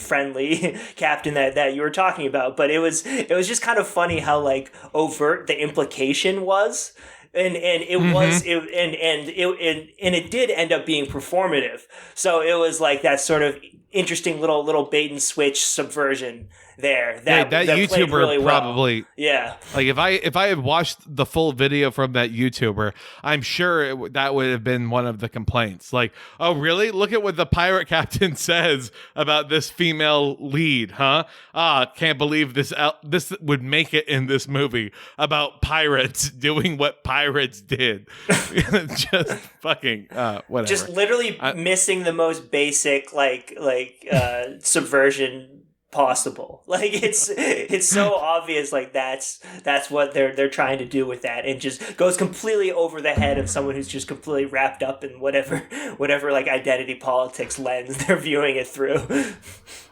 friendly captain that you were talking about. But it was just kind of funny how like overt the implication was. And it was it did end up being performative. So it was like that sort of interesting little bait and switch subversion there. That YouTuber really probably well. Yeah. Like if I had watched the full video from that YouTuber, I'm sure that would have been one of the complaints. Like, oh really? Look at what the pirate captain says about this female lead, huh? Can't believe this would make it in this movie about pirates doing what pirates did. Just fucking whatever. Just literally missing the most basic subversion possible. Like it's so obvious, like that's what they're trying to do with that, and just goes completely over the head of someone who's just completely wrapped up in whatever like identity politics lens they're viewing it through.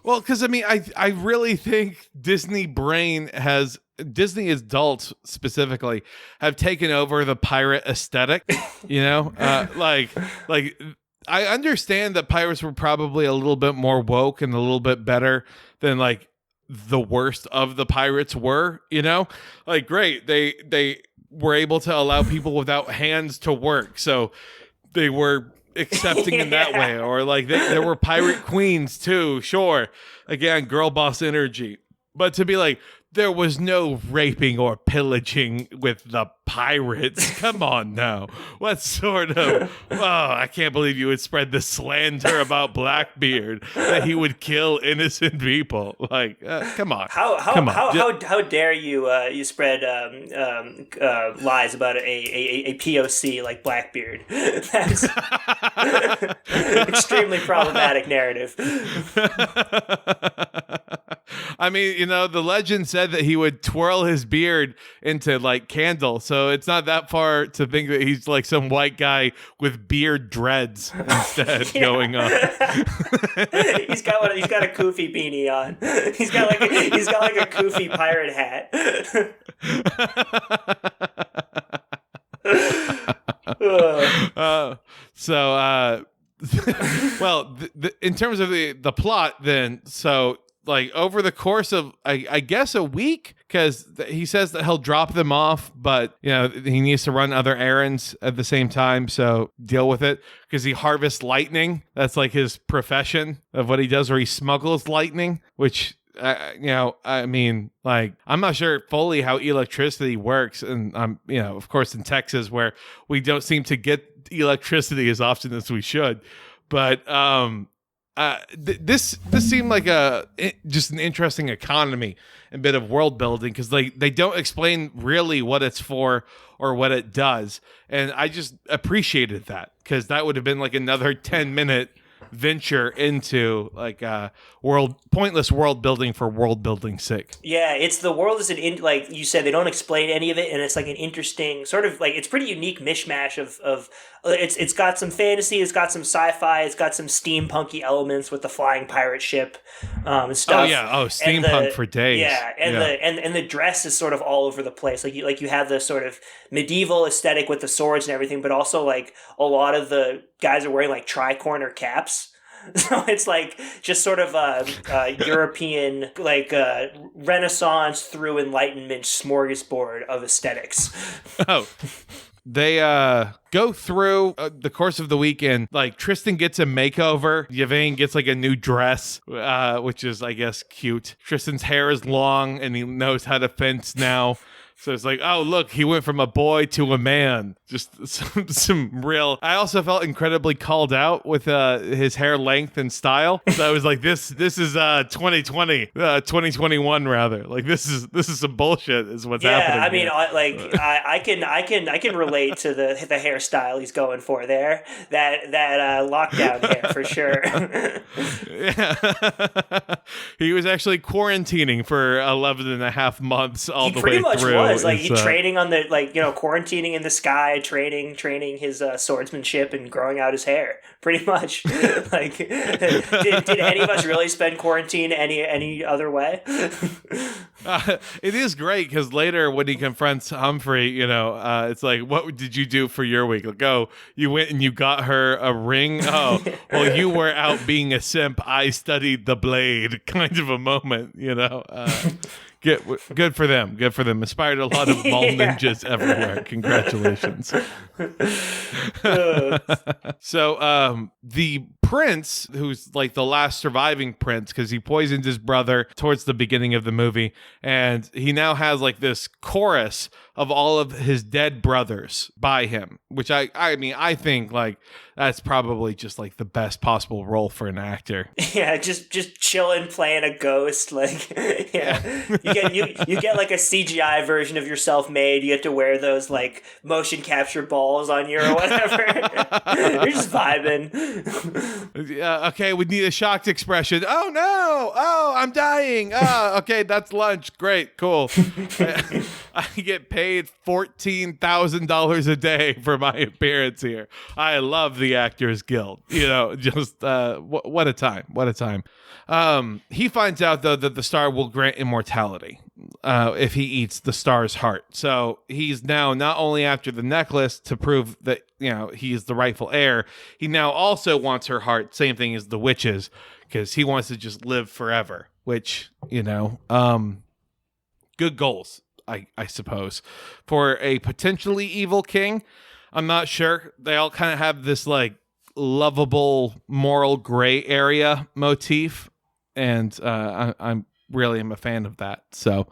Well, because I mean, I really think Disney adults specifically have taken over the pirate aesthetic, you know, like I understand that pirates were probably a little bit more woke and a little bit better than like the worst of the pirates were, you know, like great. They were able to allow people without hands to work. So they were accepting in that way. Or like there were pirate queens too. Sure. Again, girl boss energy. But to be like, there was no raping or pillaging with the pirates. Come on now. What sort of... Oh, I can't believe you would spread the slander about Blackbeard, that he would kill innocent people. Like, come on. How dare you spread lies about a POC like Blackbeard? That's extremely problematic narrative. I mean, you know, the legend said that he would twirl his beard into like candle, so it's not that far to think that he's like some white guy with beard dreads instead going on. He's got a Koofy beanie on. He's got like a Koofy pirate hat. Well, in terms of the plot, then, so like over the course of I guess a week, because he says that he'll drop them off, but you know he needs to run other errands at the same time, so deal with it, because he harvests lightning. That's like his profession of what he does, where he smuggles lightning, which you know, I mean, like, I'm not sure fully how electricity works, and I'm, you know, of course in Texas where we don't seem to get electricity as often as we should, but this seemed like just an interesting economy and bit of world building, because they don't explain really what it's for or what it does, and I just appreciated that, because that would have been like another 10-minute venture into like pointless world building for world building's sake. Yeah, it's the world is like you said, they don't explain any of it, and it's like an interesting sort of like, it's pretty unique mishmash of it's got some fantasy, it's got some sci-fi, it's got some steampunky elements with the flying pirate ship and stuff. Oh yeah, steampunk for days. Yeah, and the dress is sort of all over the place. Like you have the sort of medieval aesthetic with the swords and everything, but also like a lot of the guys are wearing like tri-corner caps. So it's like just sort of a European, like Renaissance through Enlightenment smorgasbord of aesthetics. Oh, they go through the course of the weekend. Like Tristan gets a makeover. Yvain gets like a new dress, which is, I guess, cute. Tristan's hair is long and he knows how to fence now. So it's like, oh, look, he went from a boy to a man. Just some real. I also felt incredibly called out with his hair length and style. So I was like, this is 2020, 2021 rather. Like this is some bullshit. Is what's happening. I mean, I can relate to the hairstyle he's going for there. That lockdown hair for sure. Yeah. He was actually quarantining for 11 and a half months all the way through. He pretty much was. Like, he training on the, like, you know, quarantining in the sky, training his swordsmanship and growing out his hair. Pretty much. Like, did any of us really spend quarantine any other way? It is great because later when he confronts Humphrey, you know, it's like, what did you do for your week? Like, oh, you went and you got her a ring? Oh, well, you were out being a simp. I studied the blade, kind of a moment, you know. Good for them. Good for them. Inspired a lot of mall ninjas everywhere. Congratulations. So the prince, who's like the last surviving prince, because he poisoned his brother towards the beginning of the movie, and he now has like this chorus of all of his dead brothers by him, which I mean, I think like that's probably just like the best possible role for an actor. Yeah, just chilling, playing a ghost. Like, yeah, you get like a CGI version of yourself made. You get to wear those like motion capture balls on you or whatever. You're just vibing. Okay, we need a shocked expression. Oh no! Oh, I'm dying. Oh, okay, that's lunch. Great, cool. I get paid $14,000 a day for my appearance here. I love the Actors Guild. You know, just what a time. What a time. He finds out though that the star will grant immortality if he eats the star's heart. So he's now not only after the necklace to prove that, you know, he is the rightful heir, he now also wants her heart. Same thing as the witches, because he wants to just live forever, which, you know, good goals, I suppose, for a potentially evil king. I'm not sure. They all kind of have this like lovable moral gray area motif, and I'm really am a fan of that. So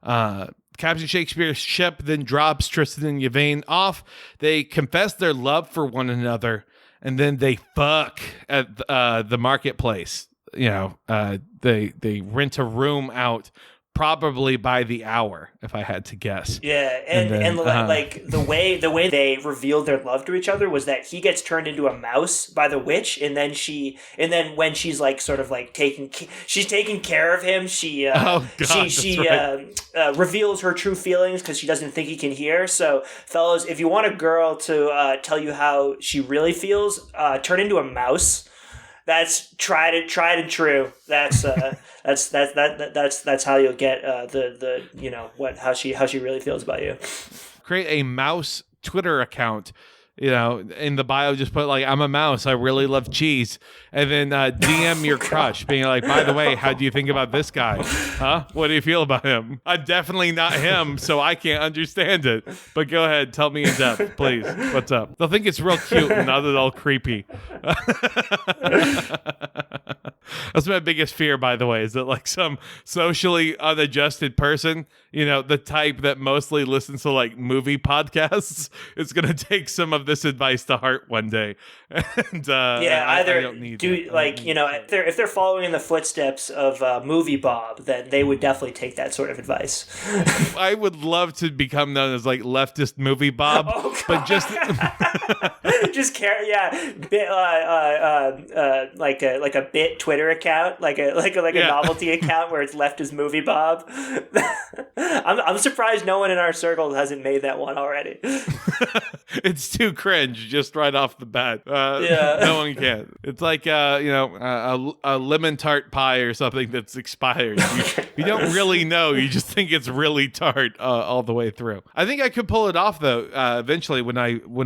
Captain Shakespeare's ship then drops Tristan and Yvain off. They confess their love for one another, and then they fuck at the marketplace. You know, they rent a room out, probably by the hour, if I had to guess. Yeah, and like the way they revealed their love to each other was that he gets turned into a mouse by the witch, and then when she's like sort of like taking care of him, she reveals her true feelings because she doesn't think he can hear. So, fellas, if you want a girl to tell you how she really feels, turn into a mouse. That's tried and true. That's how you'll get the you know how she really feels about you. Create a mouse Twitter account. You know, in the bio, just put like, I'm a mouse. I really love cheese. And then DM your crush being like, by the way, how do you think about this guy? Huh? What do you feel about him? I'm definitely not him, so I can't understand it. But go ahead. Tell me in depth, please. What's up? They'll think it's real cute and not at all creepy. That's my biggest fear, by the way, is that like some socially unadjusted person, you know, the type that mostly listens to like movie podcasts, is going to take some of this advice to heart one day. And either I don't need do that. like, you know, if they're following in the footsteps of Movie Bob, then they would definitely take that sort of advice. I would love to become known as like leftist Movie Bob, but just like a bit Twitter account, like a novelty account where it's left as Movie Bob. I'm surprised no one in our circle hasn't made that one already. It's too cringe just right off the bat. No one can. It's like a lemon tart pie or something that's expired. You don't really know. You just think it's really tart all the way through. I think I could pull it off though. Eventually, when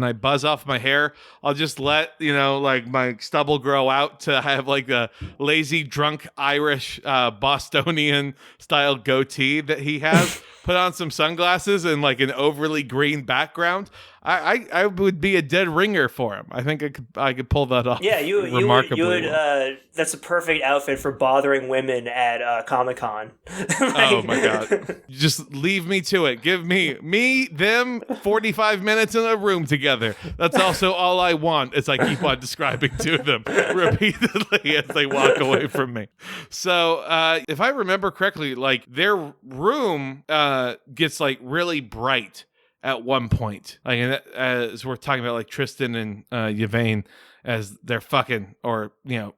I buzz off my hair, I'll just let like my stubble grow out to have like a lazy drunk Irish Bostonian style goatee that he has. Put on some sunglasses and like an overly green background. I would be a dead ringer for him. I think I could pull that off. Yeah, you would well. That's a perfect outfit for bothering women at Comic-Con. Oh my god! Just leave me to it. Give me them 45 minutes in a room together. That's also all I want. As I keep on describing to them repeatedly as they walk away from me. So if I remember correctly, like their room gets like really bright at one point, like as we're talking about, like Tristan and Yvain as they're fucking or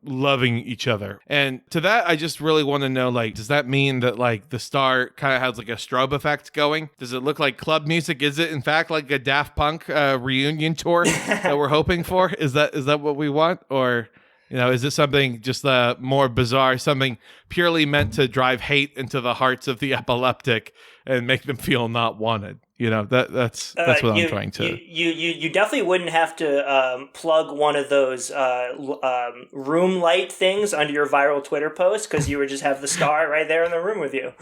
loving each other. And to that, I just really want to know, like, does that mean that like the star kind of has like a strobe effect going? Does it look like club music? Is it in fact like a Daft Punk reunion tour that we're hoping for? Is that what we want? Or is it something just more bizarre, something purely meant to drive hate into the hearts of the epileptic and make them feel not wanted? That's what I'm trying to. You definitely wouldn't have to plug one of those room light things under your viral Twitter post, because you would just have the star right there in the room with you.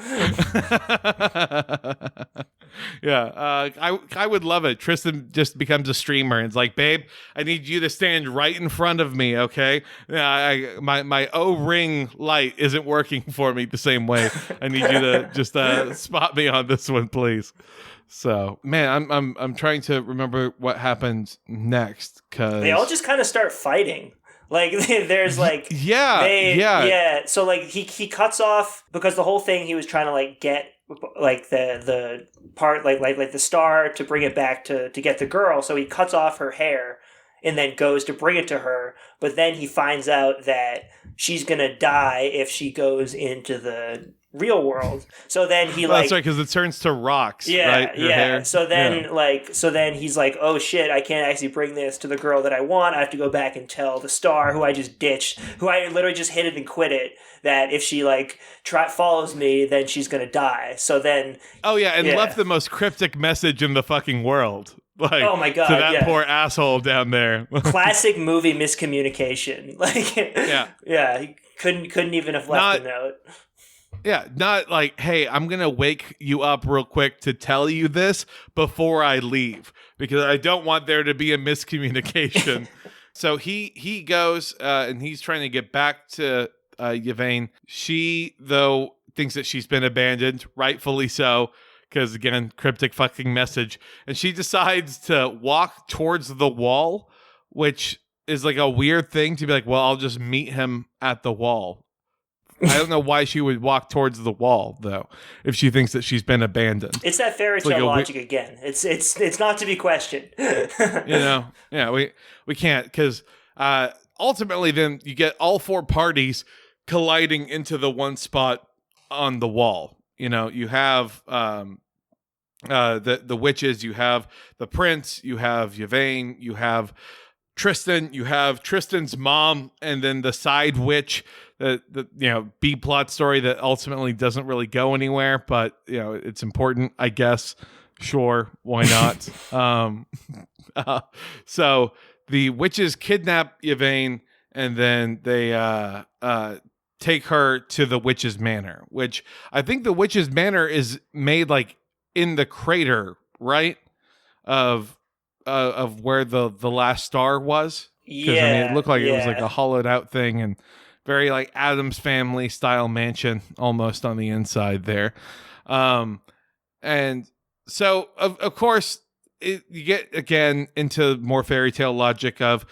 Yeah, I would love it. Tristan just becomes a streamer and it's like, babe, I need you to stand right in front of me, okay? My O-ring light isn't working for me the same way. I need you to just spot me on this one, please. So, man, I'm trying to remember what happened next, because they all just kind of start fighting. Like there's like yeah. So like he cuts off, because the whole thing he was trying to like get like the part like the star to bring it back to get the girl. So he cuts off her hair and then goes to bring it to her, but then he finds out that she's gonna die if she goes into the real world. So then he that's right, because it turns to rocks. Right? Her hair. So then he's like, oh shit, I can't actually bring this to the girl that I want. I have to go back and tell the star, who I just ditched, who I literally just hit it and quit it, that if she like follows me, then she's gonna die. So then left the most cryptic message in the fucking world. Like, oh my god, to that poor asshole down there. Classic movie miscommunication. Like, he couldn't even have left a note. Yeah, not like, hey, I'm going to wake you up real quick to tell you this before I leave, because I don't want there to be a miscommunication. So he goes and he's trying to get back to Yvain. She, though, thinks that she's been abandoned, rightfully so, because, again, cryptic fucking message. And she decides to walk towards the wall, which is like a weird thing to be like, well, I'll just meet him at the wall. I don't know why she would walk towards the wall, though, if she thinks that she's been abandoned. It's that fairy tale logic again. It's not to be questioned. We can't, because ultimately then you get all four parties colliding into the one spot on the wall. You have the witches, you have the prince, you have Yvain, you have Tristan, you have Tristan's mom, and then the side witch, the B plot story that ultimately doesn't really go anywhere, but it's important, I guess. Sure, why not? So the witches kidnap Yvain, and then they take her to the witch's manor, which I think the witch's manor is made like in the crater, right? Of where the last star was. Yeah, it looked like it was like a hollowed out thing, and very like Addams Family style mansion almost on the inside there. And so of course you get again into more fairy tale logic of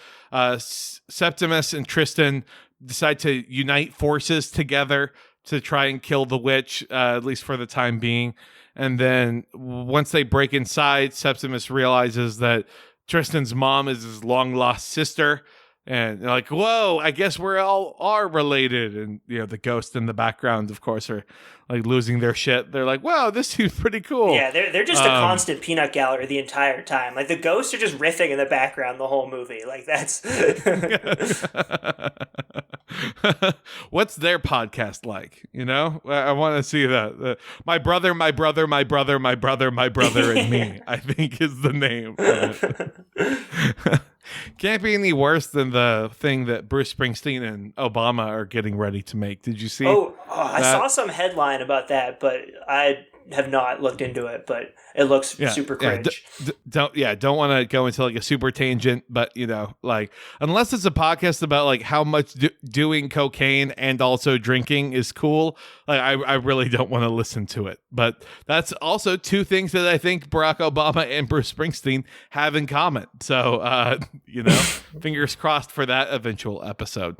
Septimus and Tristan decide to unite forces together to try and kill the witch, at least for the time being. And then once they break inside, Septimus realizes that Tristan's mom is his long lost sister. And they're like, whoa, I guess we're all are related. And, the ghosts in the background, of course, are like losing their shit. They're like, wow, this seems pretty cool. Yeah, they're just a constant peanut gallery the entire time. Like the ghosts are just riffing in the background the whole movie. Like that's... What's their podcast like? I want to see that. My brother, my brother, my brother, my brother, my brother, and me, I think is the name of it. Can't be any worse than the thing that Bruce Springsteen and Obama are getting ready to make. Did you see? I saw some headline about that, but I have not looked into it, but it looks super cringe. Don't want to go into like a super tangent, but like unless it's a podcast about like how much doing cocaine and also drinking is cool, like I really don't want to listen to it. But that's also two things that I think Barack Obama and Bruce Springsteen have in common. So fingers crossed for that eventual episode.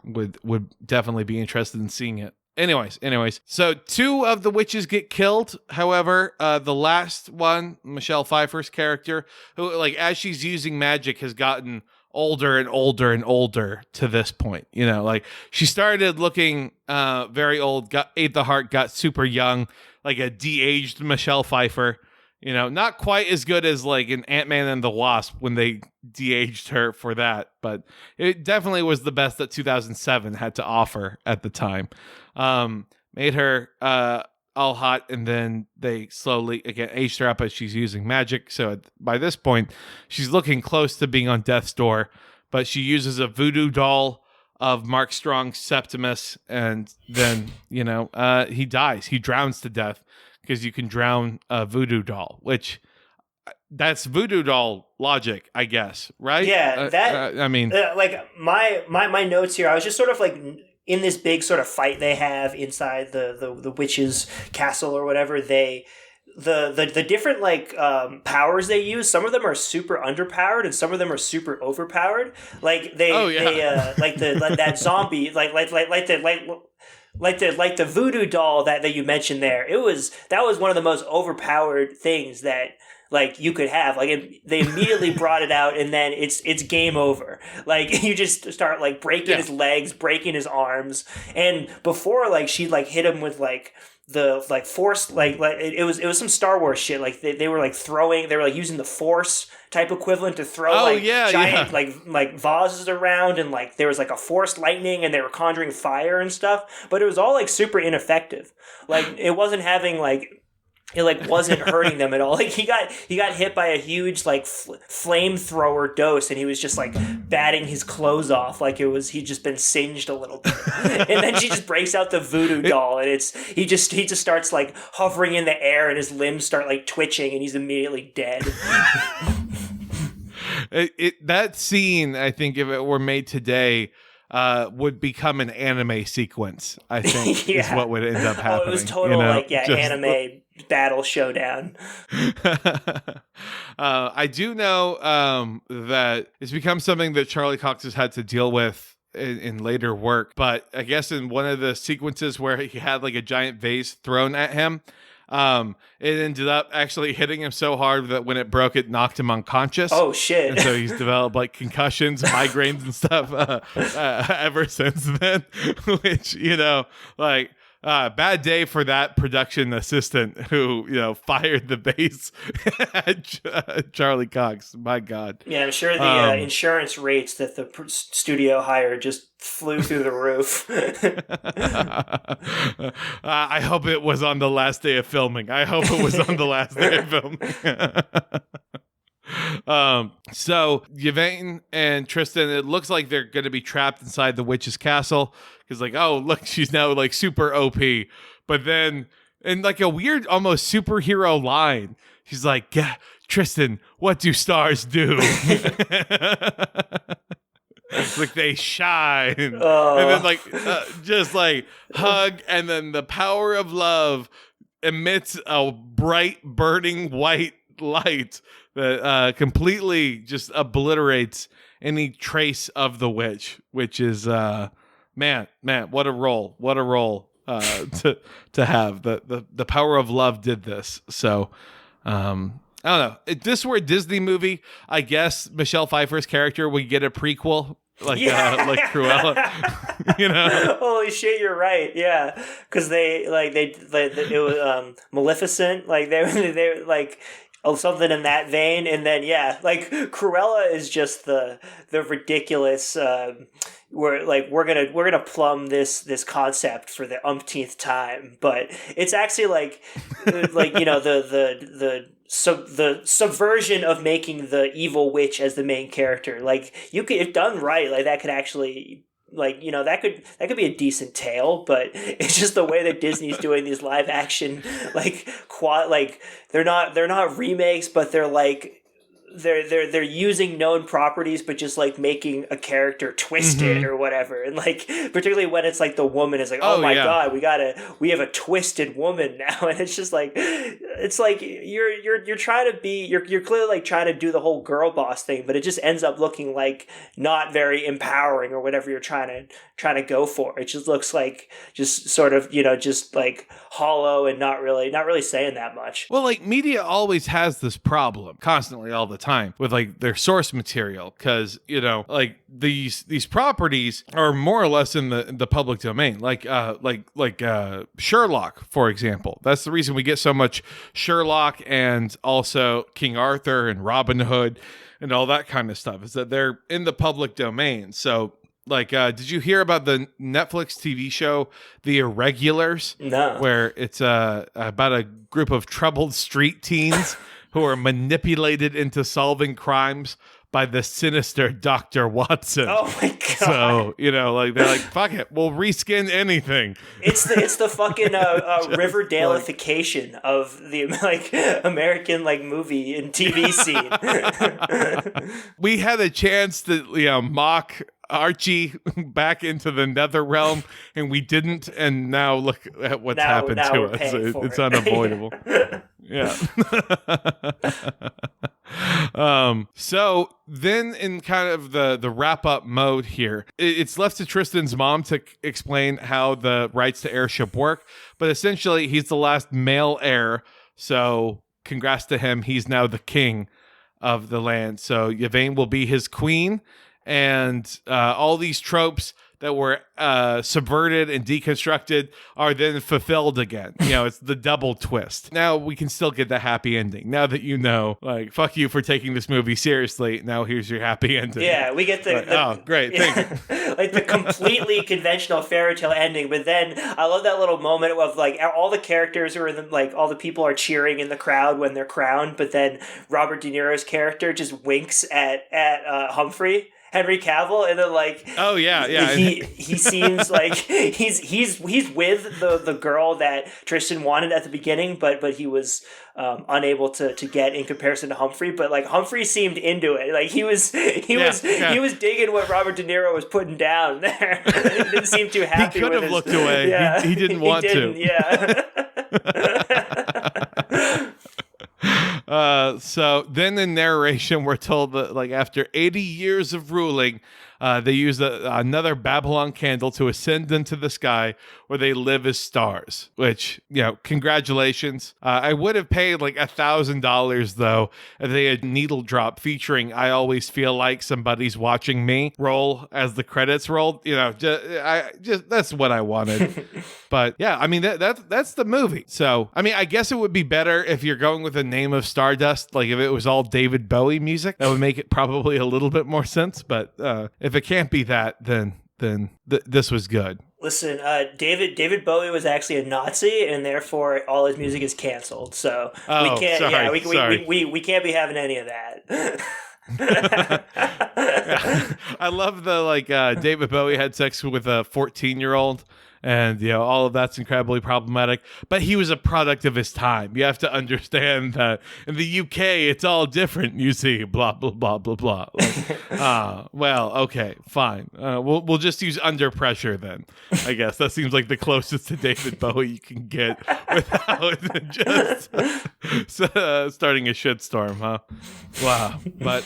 Would definitely be interested in seeing it. Anyways, so two of the witches get killed. However, the last one, Michelle Pfeiffer's character, who like as she's using magic has gotten older and older and older to this point. Like she started looking very old, ate the heart, got super young, like a de-aged Michelle Pfeiffer. Not quite as good as like an Ant-Man and the Wasp when they de-aged her for that, but it definitely was the best that 2007 had to offer at the time. Made her all hot, and then they slowly again aged her up as she's using magic. So by this point, she's looking close to being on death's door, but she uses a voodoo doll of Mark Strong's Septimus, and then he dies. He drowns to death. Because you can drown a voodoo doll, which that's voodoo doll logic, I guess, right? Yeah, I mean, like my notes here, I was just sort of like in this big sort of fight they have inside the witch's castle or whatever. The different like powers they use, some of them are super underpowered and some of them are super overpowered. Like they like that zombie like the voodoo doll that you mentioned there. That was one of the most overpowered things that like you could have. Like they immediately brought it out, and then it's game over. Like you just start like breaking his legs, breaking his arms, and before like she like hit him with like the like force like it was some Star Wars shit. Like they were like throwing, they were like using the force type equivalent to throw giant like vases around, and like there was like a force lightning and they were conjuring fire and stuff, but it was all like super ineffective. Like it wasn't having like it like wasn't hurting them at all. Like he got hit by a huge like flamethrower dose, and he was just like batting his clothes off like he'd just been singed a little bit. And then she just breaks out the voodoo doll, and he just starts like hovering in the air, and his limbs start like twitching, and he's immediately dead. That scene, I think, if it were made today, would become an anime sequence. I think is what would end up happening. Oh, it was total anime battle showdown. I do know that it's become something that Charlie Cox has had to deal with in later work. But I guess in one of the sequences where he had like a giant vase thrown at him, it ended up actually hitting him so hard that when it broke, it knocked him unconscious. Oh shit. And so he's developed like concussions, migraines and stuff ever since then, which, like bad day for that production assistant who, fired the base at Charlie Cox. My God. Yeah, I'm sure the insurance rates that the studio hired just flew through the roof. I hope it was on the last day of filming. So Yvain and Tristan, it looks like they're going to be trapped inside the witch's castle because like, oh, look, she's now like super OP. But then in like a weird, almost superhero line, she's like, yeah, Tristan, what do stars do? Like they shine, and then like just like hug, and then the power of love emits a bright, burning white light that completely just obliterates any trace of the witch. Which is man, what a role to have. The power of love did this. So I don't know. If this were a Disney movie, I guess Michelle Pfeiffer's character would get a prequel, like Cruella. Holy shit, you're right. Yeah, because it was Maleficent. Like they like something in that vein, and then like Cruella is just the ridiculous. We're gonna plumb this concept for the umpteenth time, but it's actually like the subversion of making the evil witch as the main character. Like you could, if done right, like that could actually like, you know, that could be a decent tale, but it's just the way that Disney's doing these live action, like, they're not remakes, but they're like, they're using known properties, but just like making a character twisted or whatever. And like, particularly when it's like the woman is like, oh my God, we have a twisted woman now. And it's just like, it's like you're trying to be, you're clearly like trying to do the whole girl boss thing, but it just ends up looking like not very empowering or whatever you're trying to go for. It just looks like just sort of, you know, just like hollow and not really saying that much. Well, like, media always has this problem constantly all the time with like their source material, because, you know, like these properties are more or less in the public domain, like Sherlock, for example. That's the reason we get so much Sherlock, and also King Arthur and Robin Hood and all that kind of stuff, is that they're in the public domain. So like, did you hear about the Netflix TV show, The Irregulars? No. Where it's about a group of troubled street teens who are manipulated into solving crimes by the sinister Dr. Watson. Oh my God. So, you know, like, they're like, fuck it, we'll reskin anything. It's the fucking Riverdale-ification of the like American like movie and TV scene. We had a chance to, you know, mock Archie back into the nether realm, and we didn't, and now look at what's happened to us. It's unavoidable. Yeah. So then, in kind of the wrap up mode here, it's left to Tristan's mom to explain how the rights to heirship work, but essentially he's the last male heir, so congrats to him. He's now the king of the land. So Yvain will be his queen, and all these tropes that were subverted and deconstructed are then fulfilled again. You know, it's the double twist. Now we can still get the happy ending. Now that you know, like, fuck you for taking this movie seriously. Now here's your happy ending. Yeah, we get oh, great. Thank you. Like the completely conventional fairy tale ending. But then I love that little moment of like all the characters who are like all the people are cheering in the crowd when they're crowned. But then Robert De Niro's character just winks at Henry Cavill, and then like, oh yeah, he seems like he's with the girl that Tristan wanted at the beginning, but he was unable to get in comparison to Humphrey. But like Humphrey seemed into it, like he was digging what Robert De Niro was putting down there. He didn't seem too happy. He could have looked away. Yeah, he didn't want to. Yeah. So then in narration, we're told that like after 80 years of ruling, they use another Babylon candle to ascend into the sky where they live as stars, which, you know, congratulations. I would have paid like $1,000 though if they had needle drop featuring I Always Feel Like Somebody's Watching Me roll as the credits rolled. You know, just that's what I wanted. But yeah, I mean, that's the movie. So, I mean, I guess it would be better if you're going with the name of Stardust, like if it was all David Bowie music, that would make it probably a little bit more sense. But if it can't be that, then this was good. Listen, David Bowie was actually a Nazi, and therefore all his music is canceled. So we can't. Sorry, yeah, sorry. we can't be having any of that. I love the David Bowie had sex with a 14-year-old. And, you know, all of that's incredibly problematic. But he was a product of his time. You have to understand that in the UK, it's all different, you see. Blah, blah, blah, blah, blah. Like, well, okay, fine. We'll just use Under Pressure then. I guess that seems like the closest to David Bowie you can get without just starting a shitstorm, huh? Wow. But,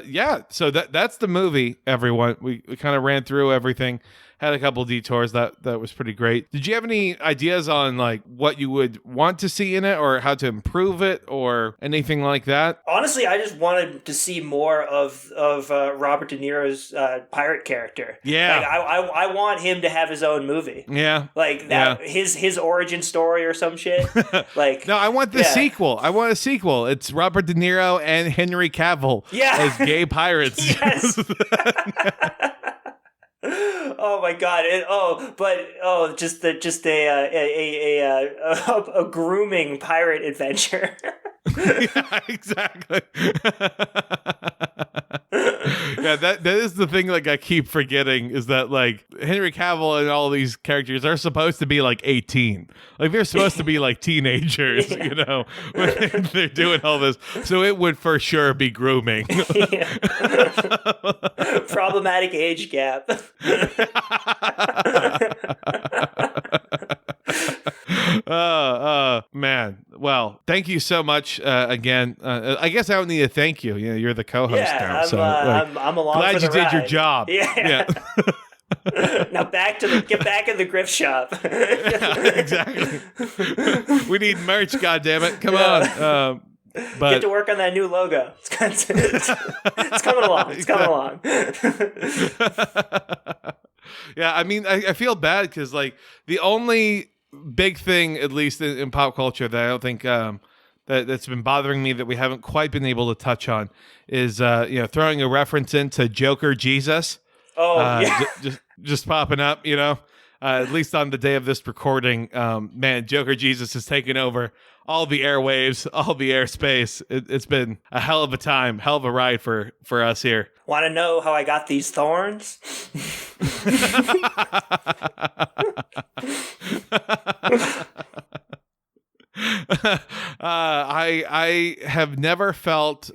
yeah, so that's the movie, everyone. We kind of ran through everything. Had a couple detours. That was pretty great. Did you have any ideas on like what you would want to see in it, or how to improve it, or anything like that? Honestly, I just wanted to see more of Robert De Niro's pirate character. Yeah, like, I want him to have his own movie. Yeah, like that. Yeah. His origin story or some shit. Like no, I want the sequel. I want a sequel. It's Robert De Niro and Henry Cavill as gay pirates. Yes. Oh my god! Just a grooming pirate adventure. Yeah, exactly. Yeah, that is the thing. Like, I keep forgetting is that like Henry Cavill and all these characters are supposed to be like 18. Like they're supposed to be like teenagers, you know, when they're doing all this. So it would for sure be grooming. Problematic age gap. Man. Well, thank you so much again. I guess I don't need to thank you. You know, you're the co-host now. I'm along glad for the you did ride. your job. Yeah. Now get back in the Grift shop. Exactly. We need merch, goddammit. Come on. But get to work on that new logo. It's coming along. It's coming along. Yeah, I mean, I feel bad because like the only big thing, at least in pop culture, that I don't think that's been bothering me that we haven't quite been able to touch on is throwing a reference into Joker Jesus. Oh, yeah. just popping up, you know. At least on the day of this recording, man, Joker Jesus has taken over all the airwaves, all the airspace. It's been a hell of a time, hell of a ride for us here. Want to know how I got these thorns? I have never felt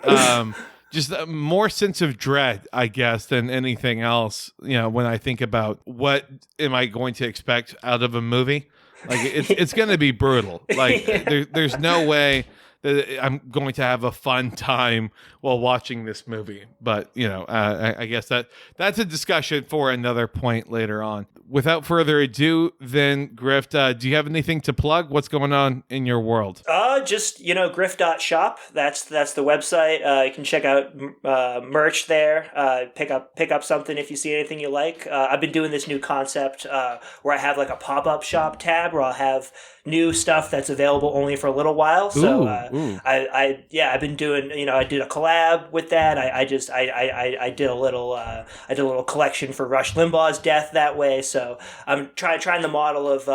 just a more sense of dread, I guess, than anything else. You know, when I think about what am I going to expect out of a movie, like it's going to be brutal. Like there's no way that I'm going to have a fun time while watching this movie. But you know, I guess that's a discussion for another point later on. Without further ado, then Grift, do you have anything to plug? What's going on in your world? Just grift.shop. That's the website. You can check out merch there. Pick up something if you see anything you like. I've been doing this new concept where I have like a pop-up shop tab where I'll have new stuff that's available only for a little while. So I've been doing, I did a collab with that. I did a little collection for Rush Limbaugh's death that way. So I'm trying the model of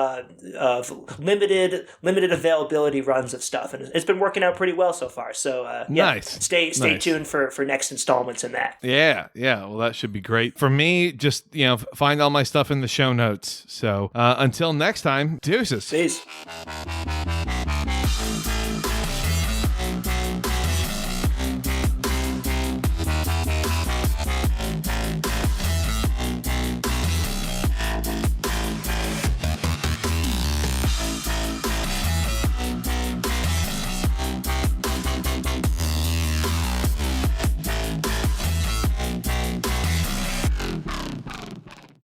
limited availability runs of stuff, and it's been working out pretty well so far. So nice. Stay tuned for next installments in that. Yeah. Well, that should be great. For me, just find all my stuff in the show notes. So until next time, deuces. Peace.